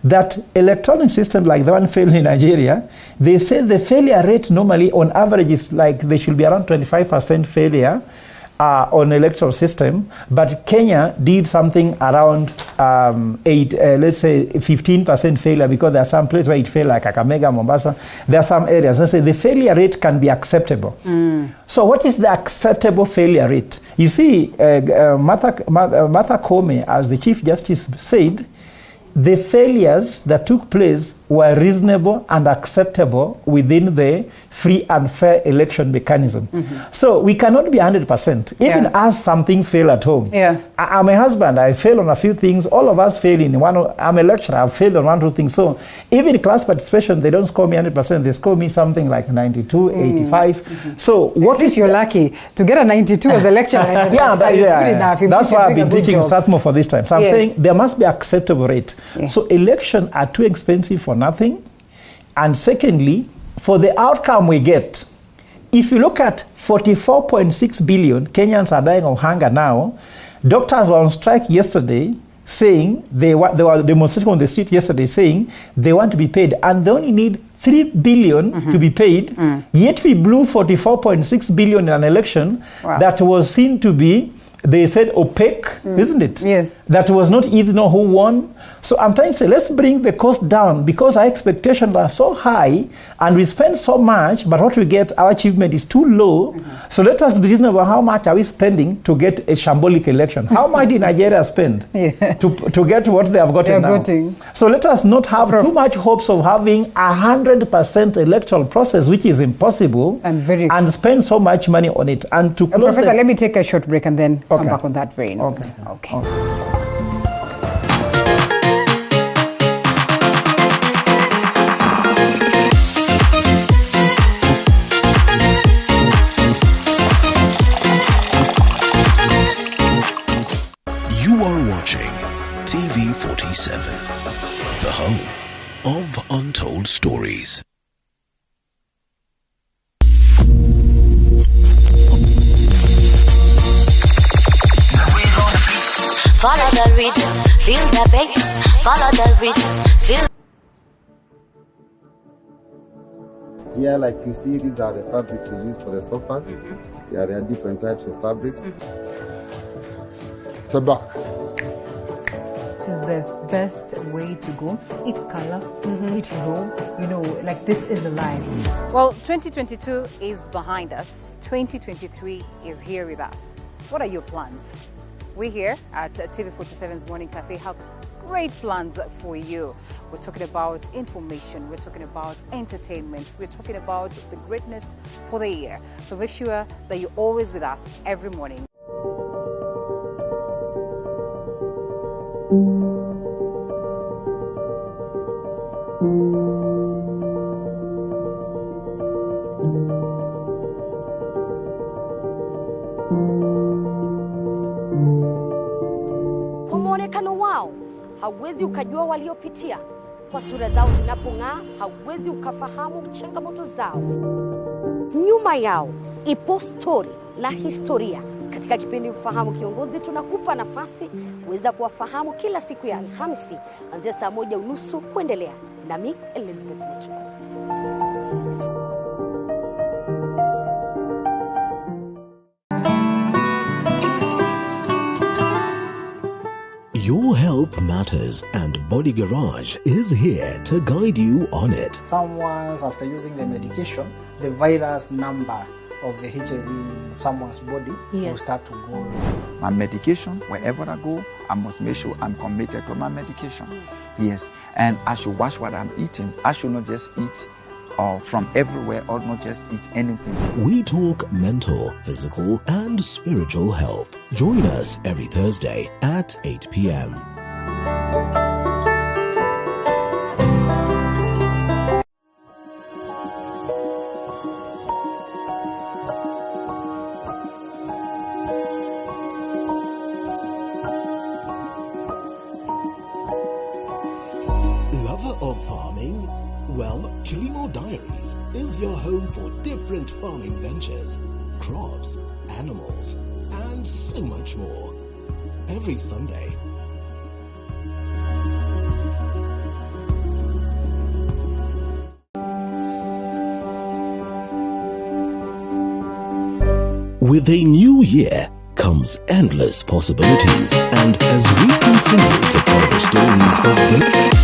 that electronic system like the one failed in Nigeria, they said the failure rate normally on average is like there should be around 25% failure on electoral system, but Kenya did something around let's say 15% failure, because there are some places where it failed, like Kakamega, Mombasa. There are some areas. Let's say the failure rate can be acceptable. So what is the acceptable failure rate? You see, Martha Koome, as the Chief Justice said, the failures that took place were reasonable and acceptable within the free and fair election mechanism. So we cannot be 100%. Even as some things fail at home. I'm a husband, I fail on a few things. All of us fail in one. I'm a lecturer, I've failed on one or two things. So even in class participation, they don't score me 100%. They score me something like 92, 85. So at least you're lucky to get a 92 as a lecturer. That's why I've been teaching Strathmore for this time. So I'm saying there must be acceptable rate. So elections are too expensive for nothing. And secondly, for the outcome we get, if you look at 44.6 billion Kenyans are dying of hunger now. Doctors were on strike yesterday saying they were demonstrating on the street yesterday saying they want to be paid, and they only need 3 billion to be paid. Yet we blew 44.6 billion in an election that was seen to be, they said, opaque, isn't it? Yes. That was not easy to know who won. So I'm trying to say, let's bring the cost down, because our expectations are so high and we spend so much, but what we get, our achievement is too low. So let us be reasonable. How much are we spending to get a shambolic election? How much did Nigeria spend to get what they have gotten now? So let us not have too much hopes of having 100% electoral process, which is impossible, and spend so much money on it. And to close Professor, let me take a short break and then come back on that very note. Okay. You are watching TV47, the home of untold stories. Follow the rhythm, feel the bass. Follow the rhythm, feel. Yeah, like you see, these are the fabrics we use for the sofas. Yeah, there are different types of fabrics. Sabak. It is the best way to go. Eat color, eat raw, like this is alive. Well, 2022 is behind us. 2023 is here with us. What are your plans? We here at TV47's Morning Cafe have great plans for you. We're talking about information, we're talking about entertainment, we're talking about the greatness for the year. So make sure that you're always with us every morning. Kwa muonekano wao hauwezi ukajua waliopitia. Kwa sura zao zinapong'aa hauwezi ukafahamu changamoto zao. Nyuma yao ipo story na historia. Katika kipindi Ufahamu Kiongozi tunakupa nafasi kuweza kuwafahamu kila siku ya Alhamisi kuanzia saa 1:30 kuendelea. Nami Elizabeth Mutu. Your health matters, and Body Garage is here to guide you on it. Someone's after using the medication, the virus number of the HIV in someone's body will start to go. My medication, wherever I go, I must make sure I'm committed to my medication. Yes, and I should watch what I'm eating. I should not just eat from everywhere or not just eat anything. We talk mental, physical, and spiritual health. Join us every Thursday at 8 p.m. Lover of farming? Well, Kilimo Diaries is your home for different farming ventures, crops, animals, and so much more. Every Sunday. With a new year comes endless possibilities, and as we continue to tell the stories of great...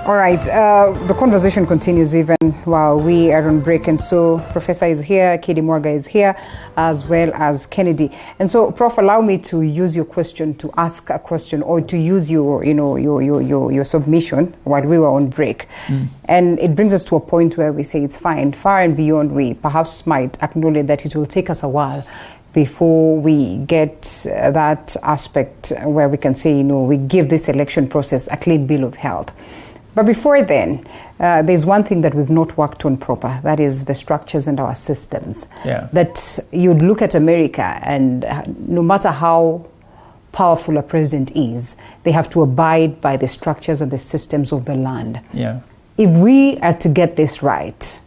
All right, the conversation continues even while we are on break. And so Professor is here, Kidi Mwaga is here, as well as Kennedy. And so, Prof, allow me to use your question to ask a question, or to use your submission while we were on break. And it brings us to a point where we say it's fine. Far and beyond, we perhaps might acknowledge that it will take us a while before we get that aspect where we can say, we give this election process a clean bill of health. But before then, there's one thing that we've not worked on proper, that is the structures and our systems. Yeah. That you'd look at America, and no matter how powerful a president is, they have to abide by the structures and the systems of the land. Yeah. If we are to get this right,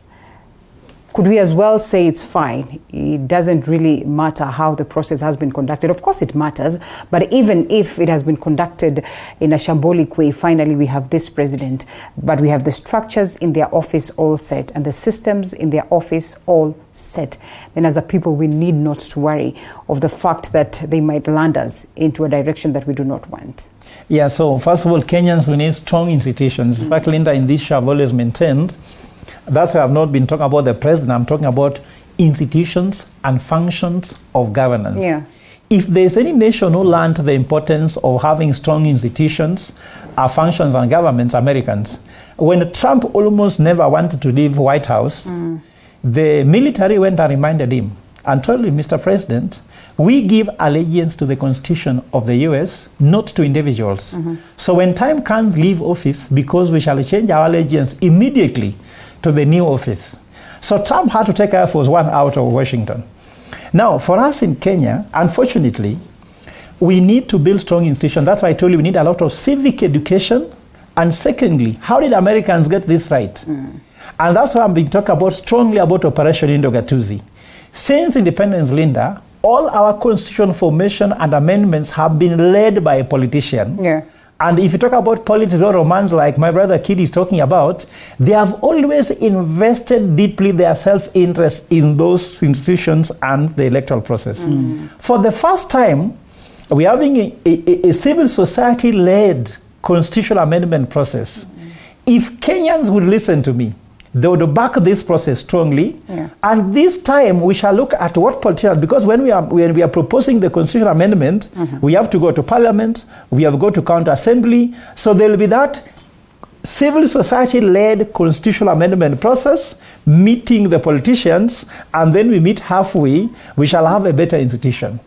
could we as well say it's fine? It doesn't really matter how the process has been conducted. Of course it matters, but even if it has been conducted in a shambolic way, finally we have this president, but we have the structures in their office all set and the systems in their office all set. Then as a people, we need not to worry of the fact that they might land us into a direction that we do not want. Yeah, so first of all, Kenyans, we need strong institutions. In fact, Linda, in this show I've always maintained, that's why I've not been talking about the president. I'm talking about institutions and functions of governance. Yeah. If there's any nation who learned the importance of having strong institutions, functions and governments, Americans. When Trump almost never wanted to leave White House, the military went and reminded him and told him, Mr. President, we give allegiance to the Constitution of the US, not to individuals. So when time comes, leave office, because we shall change our allegiance immediately to the new office. So Trump had to take Air Force One out of Washington. Now, for us in Kenya, unfortunately, we need to build strong institutions. That's why I told you we need a lot of civic education. And secondly, how did Americans get this right? And that's why I've been talking about strongly about Operation Indogatuzi. Since independence, Linda, all our constitutional formation and amendments have been led by a politician. Yeah. And if you talk about political romance like my brother Kid is talking about, they have always invested deeply their self-interest in those institutions and the electoral process. For the first time, we are having a civil society-led constitutional amendment process. If Kenyans would listen to me, they would back this process strongly. And this time we shall look at what politicians, because when we are proposing the constitutional amendment, we have to go to parliament, we have to go to county assembly. So there will be that civil society-led constitutional amendment process, meeting the politicians, and then we meet halfway, we shall have a better institution.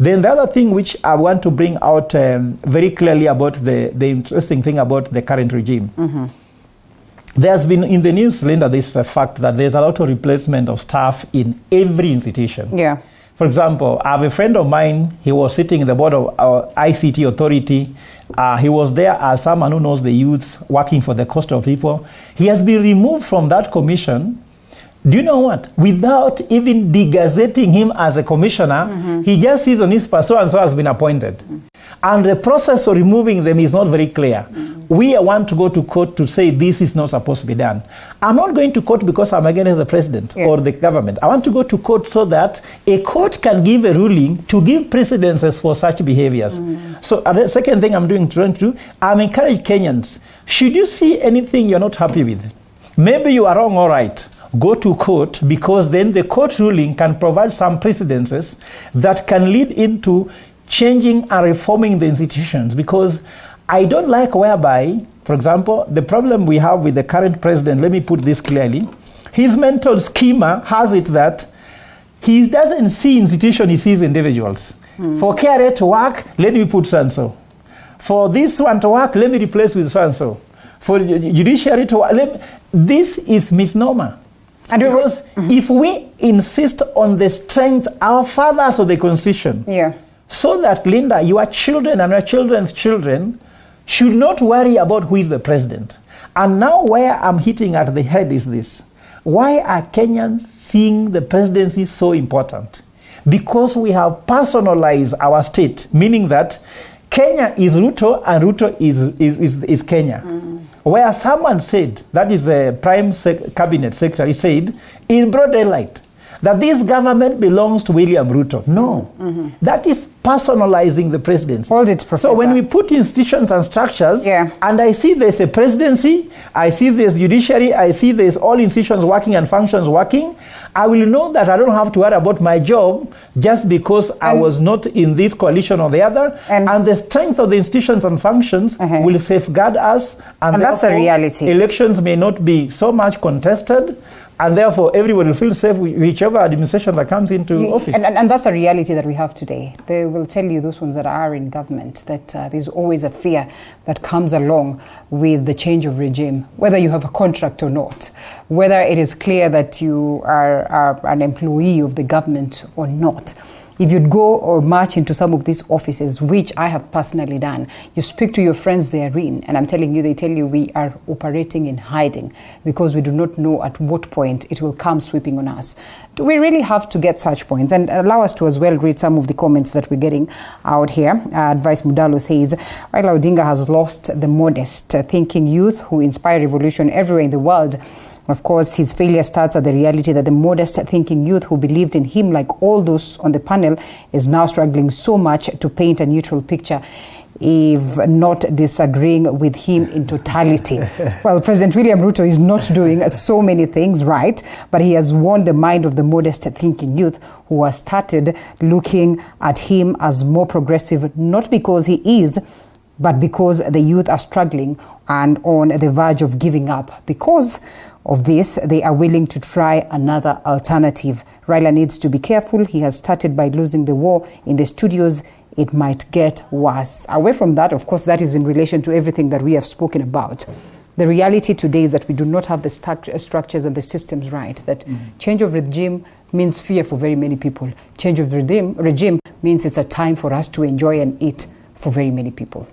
Then the other thing which I want to bring out very clearly about the interesting thing about the current regime. There's been in the news, Linda, this is a fact that there's a lot of replacement of staff in every institution. Yeah. For example, I have a friend of mine, he was sitting in the board of our ICT authority. He was there as someone who knows the youths, working for the cost of people. He has been removed from that commission. Do you know what? Without even degazetting him as a commissioner, he just sees on his pass, so-and-so has been appointed. And the process of removing them is not very clear. We want to go to court to say this is not supposed to be done. I'm not going to court because I'm against the president or the government. I want to go to court so that a court can give a ruling to give precedences for such behaviors. So the second thing I'm trying to do, I'm encouraging Kenyans. Should you see anything you're not happy with, maybe you are wrong, all right, go to court, because then the court ruling can provide some precedences that can lead into changing and reforming the institutions. Because I don't like whereby, for example, the problem we have with the current president, let me put this clearly, his mental schema has it that he doesn't see institution, he sees individuals. For KRA to work, let me put so-and-so. For this one to work, let me replace with so-and-so. For judiciary to work, this is misnomer. And because if we insist on the strength, our fathers of the Constitution, so that, Linda, your children and your children's children should not worry about who is the president. And now where I'm hitting at the head is this. Why are Kenyans seeing the presidency so important? Because we have personalized our state, meaning that Kenya is Ruto and Ruto is Kenya. Where someone said, that is a prime cabinet secretary, said in broad daylight that this government belongs to William Ruto. No, that is personalizing the presidency. Hold it, Professor. So when we put institutions and structures, and I see there's a presidency, I see there's judiciary, I see there's all institutions working and functions working, I will know that I don't have to worry about my job just because I was not in this coalition or the other. And the strength of the institutions and functions will safeguard us. And that's a reality. Elections may not be so much contested. And therefore, everyone will feel safe with whichever administration that comes into office. And that's a reality that we have today. They will tell you, those ones that are in government, that there's always a fear that comes along with the change of regime, whether you have a contract or not, whether it is clear that you are an employee of the government or not. If you'd go or march into some of these offices, which I have personally done, you speak to your friends therein, and I'm telling you, they tell you we are operating in hiding because we do not know at what point it will come sweeping on us. Do we really have to get such points? And allow us to as well read some of the comments that we're getting out here. Advice Mudalo says, Raila Odinga has lost the modest thinking youth who inspire revolution everywhere in the world. Of course, his failure starts at the reality that the modest thinking youth who believed in him, like all those on the panel, is now struggling so much to paint a neutral picture, if not disagreeing with him in totality. Well, President William Ruto is not doing so many things right, but he has won the mind of the modest thinking youth who has started looking at him as more progressive, not because he is, but because the youth are struggling and on the verge of giving up. Because of this, they are willing to try another alternative. Raila needs to be careful. He has started by losing the war in the studios. It might get worse. Away from that, of course, that is in relation to everything that we have spoken about. the reality today is that we do not have the structures and the systems right, that change of regime means fear for very many people. Change of regime means it's a time for us to enjoy and eat for very many people.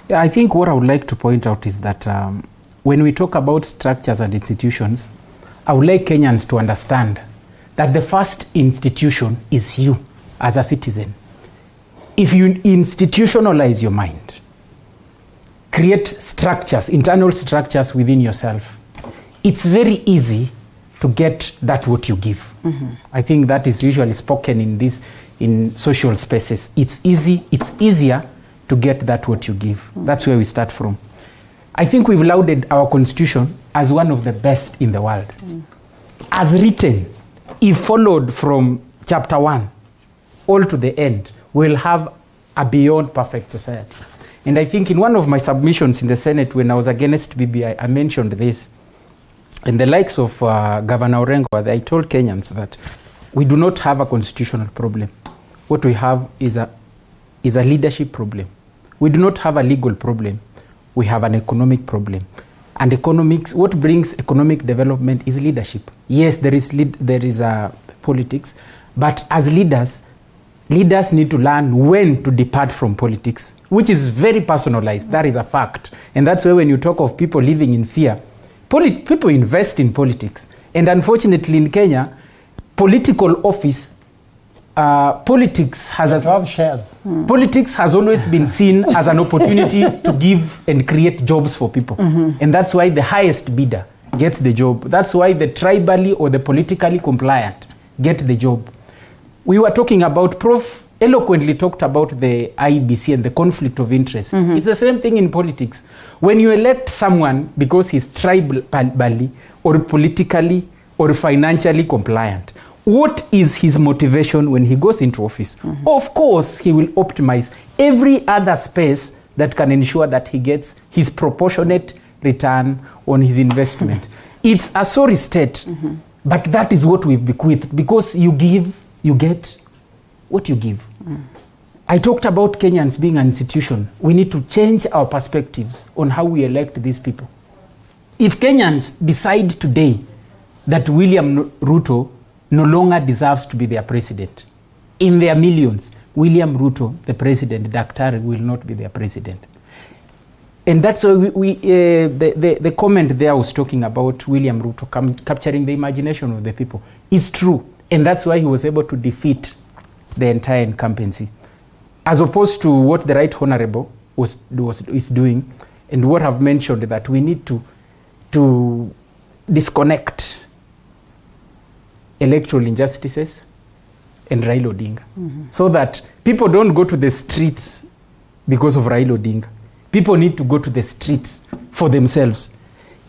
Yeah, I think what I would like to point out is that when we talk about structures and institutions, I would like Kenyans to understand that the first institution is you as a citizen. If you institutionalize your mind, create structures, internal structures within yourself, it's very easy to get that what you give. I think that is usually spoken in social spaces. It's easier to get that what you give. That's where we start from. I think we've lauded our constitution as one of the best in the world. As written, if followed from chapter 1 all to the end, we'll have a beyond perfect society. And I think in one of my submissions in the Senate when I was against BBI, I mentioned this. And the likes of Governor Orengo, I told Kenyans that we do not have a constitutional problem. What we have is a leadership problem. We do not have a legal problem. We have an economic problem. And economics, what brings economic development is leadership. Yes, there is politics, but as leaders need to learn when to depart from politics, which is very personalized. That is a fact. And that's why when you talk of people living in fear, people invest in politics. And unfortunately in Kenya, political office, politics has always been seen as an opportunity to give and create jobs for people. And that's why the highest bidder gets the job. That's why the tribally or the politically compliant get the job. We were talking about, Prof eloquently talked about the IEBC and the conflict of interest. It's the same thing in politics. When you elect someone because he's tribally or politically or financially compliant, what is his motivation when he goes into office? Of course, he will optimize every other space that can ensure that he gets his proportionate return on his investment. It's a sorry state, but that is what we've bequeathed, because you give, you get what you give. I talked about Kenyans being an institution. We need to change our perspectives on how we elect these people. If Kenyans decide today that William Ruto no longer deserves to be their president, in their millions, William Ruto, the president, Daktari, will not be their president. And that's why the comment there was talking about William Ruto capturing the imagination of the people is true. And that's why he was able to defeat the entire incumbency. As opposed to what the Right Honorable is doing, and what I've mentioned, that we need to disconnect electoral injustices and Raila Odinga, so that people don't go to the streets because of Raila Odinga. People need to go to the streets for themselves.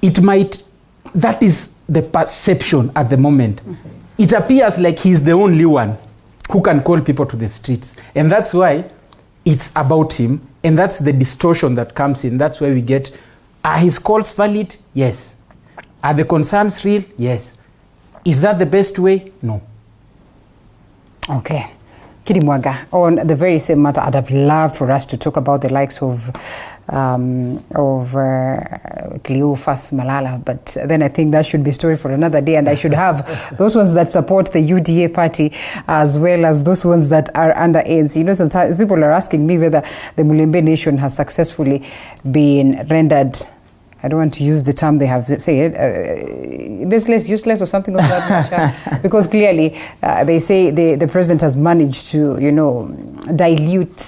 That is the perception at the moment. It appears like he's the only one who can call people to the streets. And that's why it's about him. And that's the distortion that comes in. That's why we get, are his calls valid? Yes. Are the concerns real? Yes. Is that the best way? No. Okay. Kirimwaga, on the very same matter, I'd have loved for us to talk about the likes of Cleophas Malala, but then I think that should be a story for another day, and I should have those ones that support the UDA party as well as those ones that are under ANC. You know, sometimes people are asking me whether the Mulembe Nation has successfully been rendered, I don't want to use the term they have said, baseless, useless, or something of that nature, because clearly they say the president has managed to, dilute,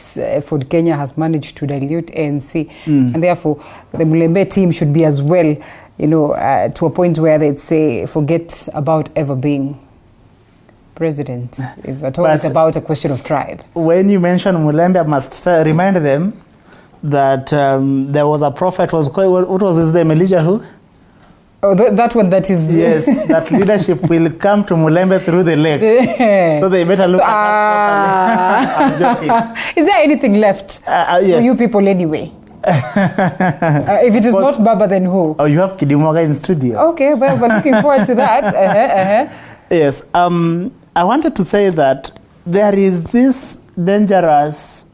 Ford Kenya has managed to dilute ANC, and therefore the Mulembe team should be as well, to a point where they'd say, forget about ever being president. If at all, it's about a question of tribe. When you mention Mulembe, I must remind them that there was a prophet, what was his name, Elijah who? Oh, that one that is... Yes, that leadership will come to Mulembe through the lake. So they better look at us properly. I'm joking. Is there anything left yes. for you people anyway? If it is not Baba, then who? Oh, you have Kidimwaga in studio. Okay, well, we're looking forward to that. Yes, I wanted to say that there is this dangerous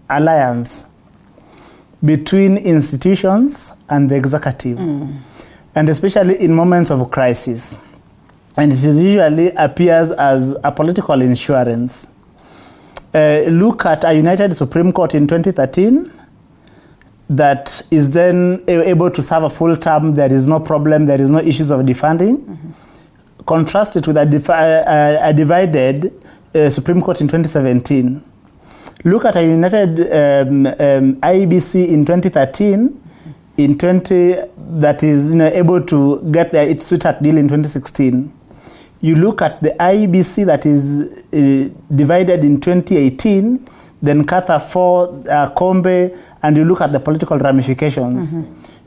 alliance between institutions and the executive, and especially in moments of crisis. And it usually appears as a political insurance. Look at a united Supreme Court in 2013 that is then able to serve a full term. There is no problem. There is no issues of defunding. Contrast it with a divided Supreme Court in 2017. Look at a united IEBC in 2013 that is able to get its sweetheart deal in 2016. You look at the IEBC that is divided in 2018, then Kata 4, Kombe, and you look at the political ramifications.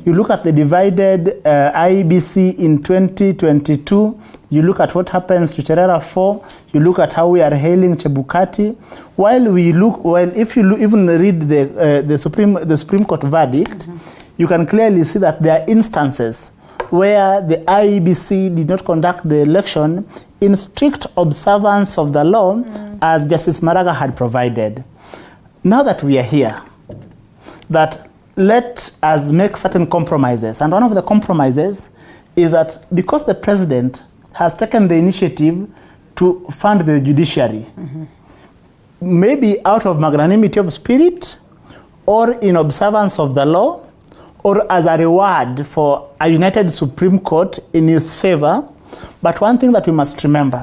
You look at the divided IEBC in 2022, you look at what happens to Cherera 4, you look at how we are hailing Chebukati. If you even read the Supreme Court verdict, you can clearly see that there are instances where the IEBC did not conduct the election in strict observance of the law as Justice Maraga had provided. Now that we are here, that let us make certain compromises. And one of the compromises is that because the president has taken the initiative to fund the judiciary, maybe out of magnanimity of spirit or in observance of the law, or as a reward for a united Supreme Court in his favor. But one thing that we must remember,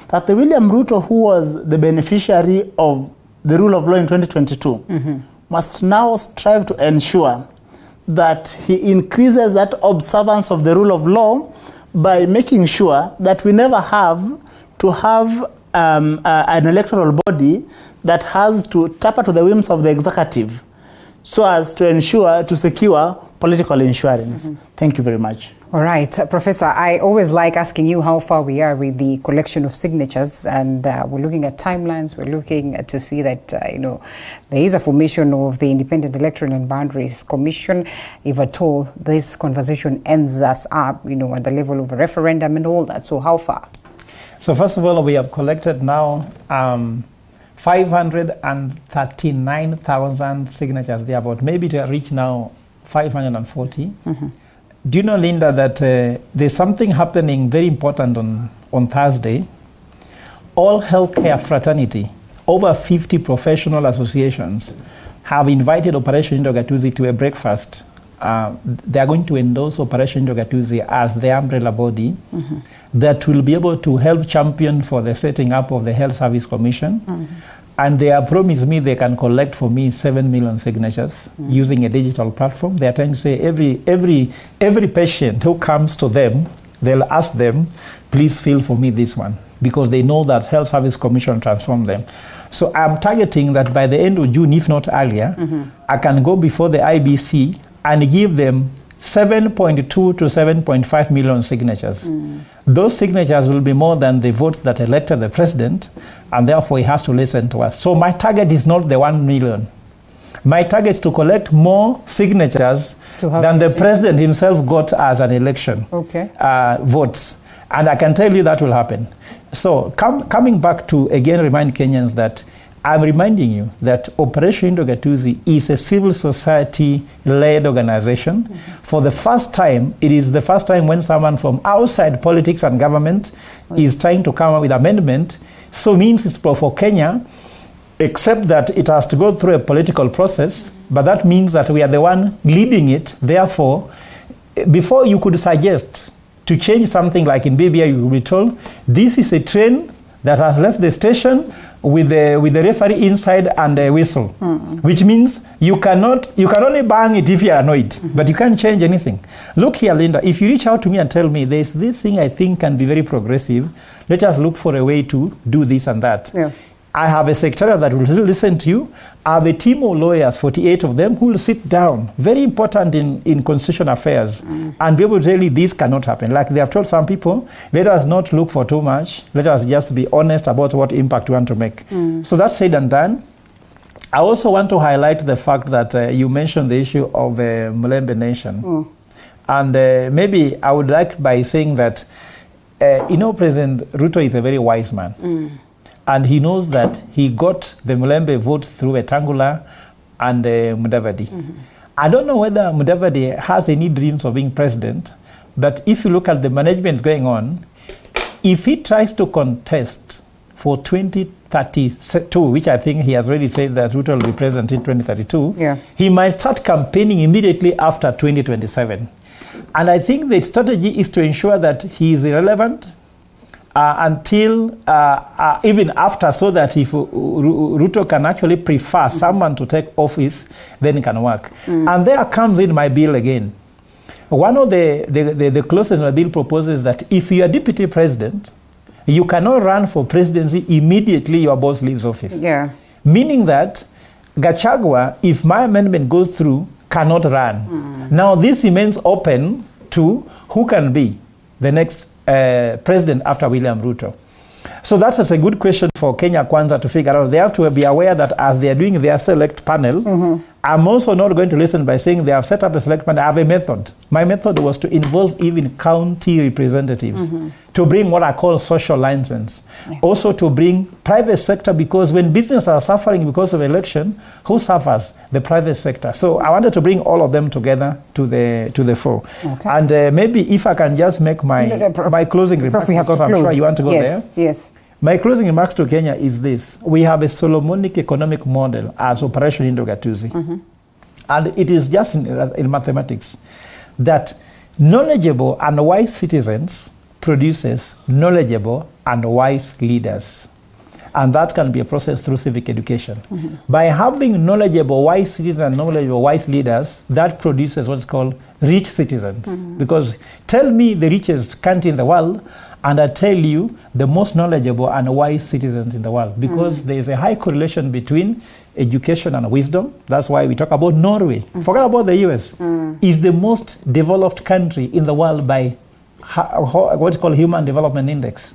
that the William Ruto, who was the beneficiary of the rule of law in 2022, must now strive to ensure that he increases that observance of the rule of law by making sure that we never have to have an electoral body that has to tap to the whims of the executive so as to ensure, to secure political insurance. Thank you very much. All right, Professor, I always like asking you how far we are with the collection of signatures, and we're looking at timelines. We're looking to see that, there is a formation of the Independent Electoral and Boundaries Commission, if at all this conversation ends us up, at the level of a referendum and all that. So how far? So first of all, we have collected now 539,000 signatures thereabout, maybe to reach now 540. Do you know, Linda, that there's something happening very important on Thursday? All healthcare fraternity, over 50 professional associations, have invited Operation Indogatuzi to a breakfast. They are going to endorse Operation Indogatuzi as the umbrella body that will be able to help champion for the setting up of the Health Service Commission. And they have promised me they can collect for me 7 million signatures using a digital platform. They are trying to say every patient who comes to them, they'll ask them, please fill for me this one, because they know that Health Service Commission transformed them. So I'm targeting that by the end of June, if not earlier, I can go before the IBC and give them 7.2 to 7.5 million signatures. Those signatures will be more than the votes that elected the president, and therefore he has to listen to us. So my target is not the 1 million. My target is to collect more signatures than the president himself got as an election votes. And I can tell you that will happen. So coming back to, again, remind Kenyans that I'm reminding you that Operation Indogatuzi is a civil society-led organization. For the first time, it is the first time when someone from outside politics and government is trying to come up with amendment. So means it's for Kenya, except that it has to go through a political process, but that means that we are the one leading it. Therefore, before you could suggest to change something like in BBI, you will be told, this is a train that has left the station with the referee inside and a whistle, which means you can only bang it if you are annoyed, but you can't change anything. Look here, Linda, if you reach out to me and tell me there's this thing I think can be very progressive, let us look for a way to do this and that. I have a secretariat that will listen to you. I have a team of lawyers, 48 of them, who will sit down, very important in constitutional affairs, and be able to tell you this cannot happen. Like they have told some people, let us not look for too much. Let us just be honest about what impact we want to make. So that's said and done. I also want to highlight the fact that you mentioned the issue of Mulembe Nation. And maybe I would like by saying that, President Ruto is a very wise man. And he knows that he got the Mulembe votes through Wetangula and Mudavadi. I don't know whether Mudavadi has any dreams of being president, but if you look at the management going on, if he tries to contest for 2032, which I think he has already said that Ruto will be president in 2032, he might start campaigning immediately after 2027. And I think the strategy is to ensure that he is irrelevant until even after, so that if Ruto can actually prefer someone to take office, then it can work. And there comes in my bill again. One of the clauses in my bill proposes that if you are deputy president, you cannot run for presidency immediately your boss leaves office. Meaning that Gachagua, if my amendment goes through, cannot run. Now this remains open to who can be the next president after William Ruto. So that's a good question for Kenya Kwanza to figure out. They have to be aware that as they are doing their select panel, I'm also not going to listen by saying they have set up a select panel. I have a method. My method was to involve even county representatives to bring what I call social license. Also to bring private sector, because when businesses are suffering because of election, who suffers? The private sector. So I wanted to bring all of them together to the fore. And maybe if I can just make my closing remarks, because I'm sure you want to go there. Yes. My closing remarks to Kenya is this. We have a Solomonic economic model as Operation Indogatuzi. And it is just in mathematics that knowledgeable and wise citizens produces knowledgeable and wise leaders. And that can be a process through civic education. By having knowledgeable wise citizens and knowledgeable wise leaders, that produces what's called rich citizens. Because tell me the richest country in the world, and I tell you the most knowledgeable and wise citizens in the world, because there is a high correlation between education and wisdom. That's why we talk about Norway. Forget about the US. Is the most developed country in the world by what is called Human Development Index.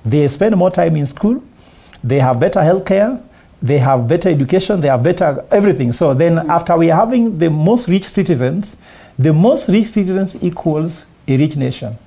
They spend more time in school, they have better healthcare, they have better education, they have better everything. So then after we are having the most rich citizens equals a rich nation.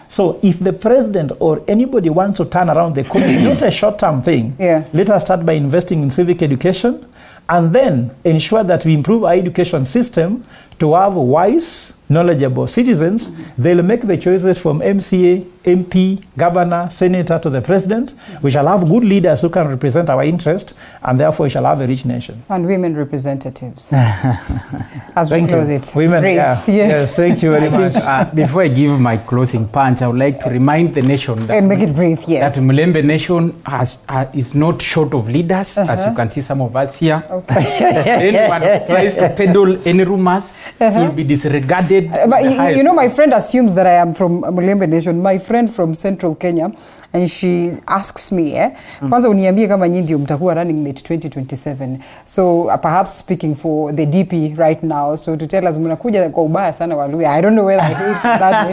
So if the president or anybody wants to turn around the economy, not a short-term thing, let us start by investing in civic education and then ensure that we improve our education system to have wise, knowledgeable citizens. They'll make the choices from MCA, MP, governor, senator to the president. We shall have good leaders who can represent our interest, and therefore we shall have a rich nation. And women representatives. As we close it. Women, yes, thank you very much. Before I give my closing punch, I would like to remind the nation that, and make it brief, that Mulembe Nation is not short of leaders, as you can see some of us here. Anyone who tries to peddle any rumors will be disregarded. But you know, my friend assumes that I am from Mulembe Nation. My friend from Central Kenya, and she asks me, kwanza uniambie kama nyinyi ndio mtakuwa running mate 2027. So perhaps speaking for the DP right now, so to tell us mnakuja kwa ubaya sana Waluya. I don't know whether I hate that.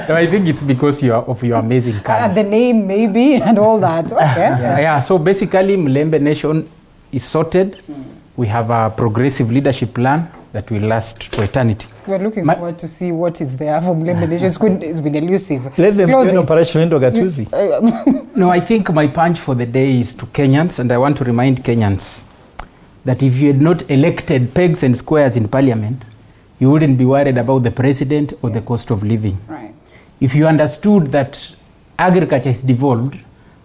No, I think it's because of your amazing color. The name maybe and all that. Okay. Yeah, so basically Mulembe Nation is sorted. We have a progressive leadership plan that will last for eternity. We're looking forward to see what is there for Mulembe Nation. It's been elusive. Let them do Operation Indogatuzi. No, I think my punch for the day is to Kenyans, and I want to remind Kenyans that if you had not elected pegs and squares in parliament, you wouldn't be worried about the president or the cost of living. Right. If you understood that agriculture is devolved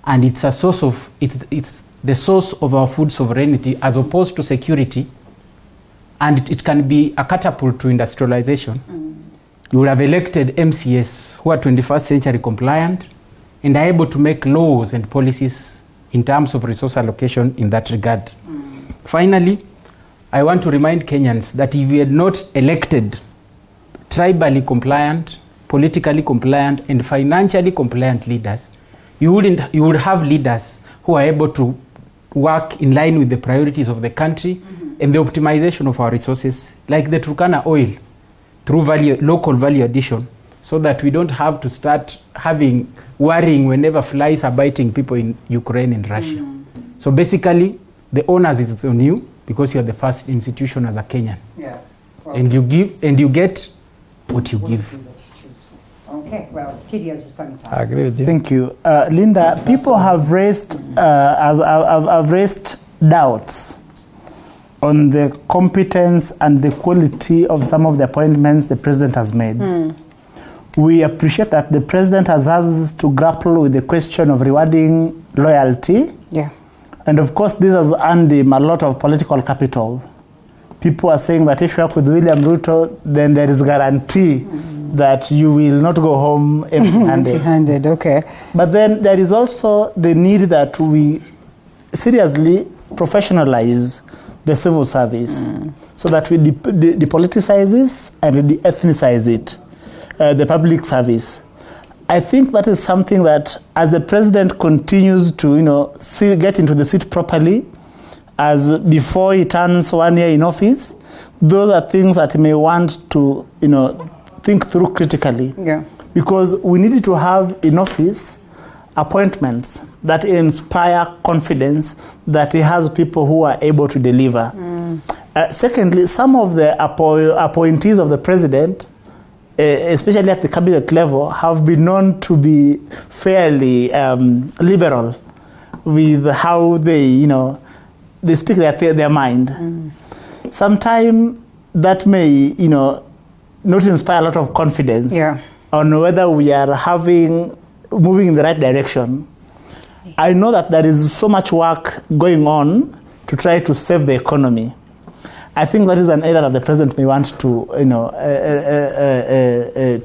and it's a source of it's the source of our food sovereignty as opposed to security, and it can be a catapult to industrialization. You would have elected MCS who are 21st century compliant and are able to make laws and policies in terms of resource allocation in that regard. Finally, I want to remind Kenyans that if we had not elected tribally compliant, politically compliant, and financially compliant leaders, you would have leaders who are able to work in line with the priorities of the country and the optimization of our resources, like the Turkana oil, through local value addition, so that we don't have to start worrying whenever flies are biting people in Ukraine and Russia. So basically, the onus is on you because you are the first institution as a Kenyan. Yeah. Well, and you give and you get what you give. Okay, well, Kidi has sung I agree with you. Thank you. Linda, people have raised, have raised doubts on the competence and the quality of some of the appointments the president has made. We appreciate that the president has asked to grapple with the question of rewarding loyalty. Yeah. And of course, this has earned him a lot of political capital. People are saying that if you work with William Ruto, then there is guarantee that you will not go home empty-handed. Empty-handed, okay. But then there is also the need that we seriously professionalize the civil service so that we depoliticize it and de-ethnicize it, the public service. I think that is something that as the president continues to, get into the seat properly, as before he turns 1 year in office, those are things that he may want to, think through critically. Yeah. Because we need to have in office appointments that inspire confidence that he has people who are able to deliver. Secondly, some of the appointees of the president, especially at the cabinet level, have been known to be fairly liberal with how they, they speak their mind. Sometimes that may, not inspire a lot of confidence on whether we are moving in the right direction. I know that there is so much work going on to try to save the economy. I think that is an area that the president may want to,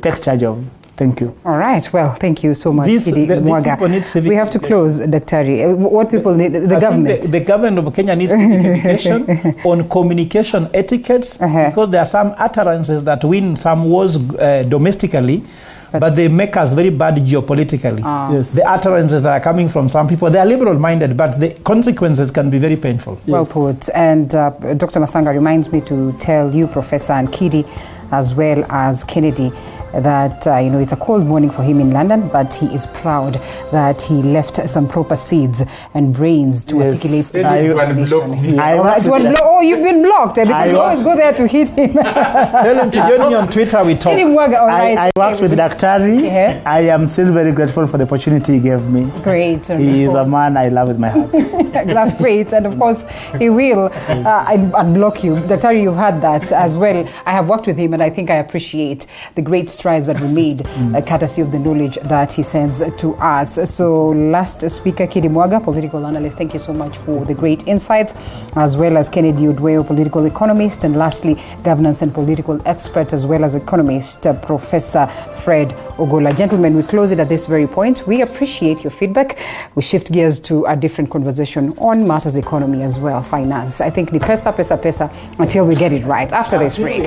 take charge of. Thank you. All right. Well, thank you so much, Kidi Mwaga. We have to close, Daktari. What people need, the government. The government of Kenya needs civic education on communication etiquettes, because there are some utterances that win some wars domestically, but they make us very bad geopolitically. Yes. The utterances that are coming from some people, they are liberal-minded, but the consequences can be very painful. Well put. And Dr. Masanga reminds me to tell you, Professor, and Kidi, as well as Kennedy, that it's a cold morning for him in London, but he is proud that he left some proper seeds and brains to articulate the Oh, you've been blocked, because you always go there to hit him. Tell him to join me on Twitter. We talk. I worked with Daktari. I am still very grateful for the opportunity he gave me. Great. He is a man I love with my heart. That's great. And of course, he will unblock you. Daktari, you've had that as well. I have worked with him, and I think I appreciate the great strides that we made, courtesy of the knowledge that he sends to us. So last speaker, Kidi Mwaga, political analyst, thank you so much for the great insights, as well as Kennedy Udweo, political economist, and lastly, governance and political expert, as well as economist, Professor Fred Ogola. Gentlemen, we close it at this very point. We appreciate your feedback. We shift gears to a different conversation on matters economy as well, finance. I think ni pesa, until we get it right after this break.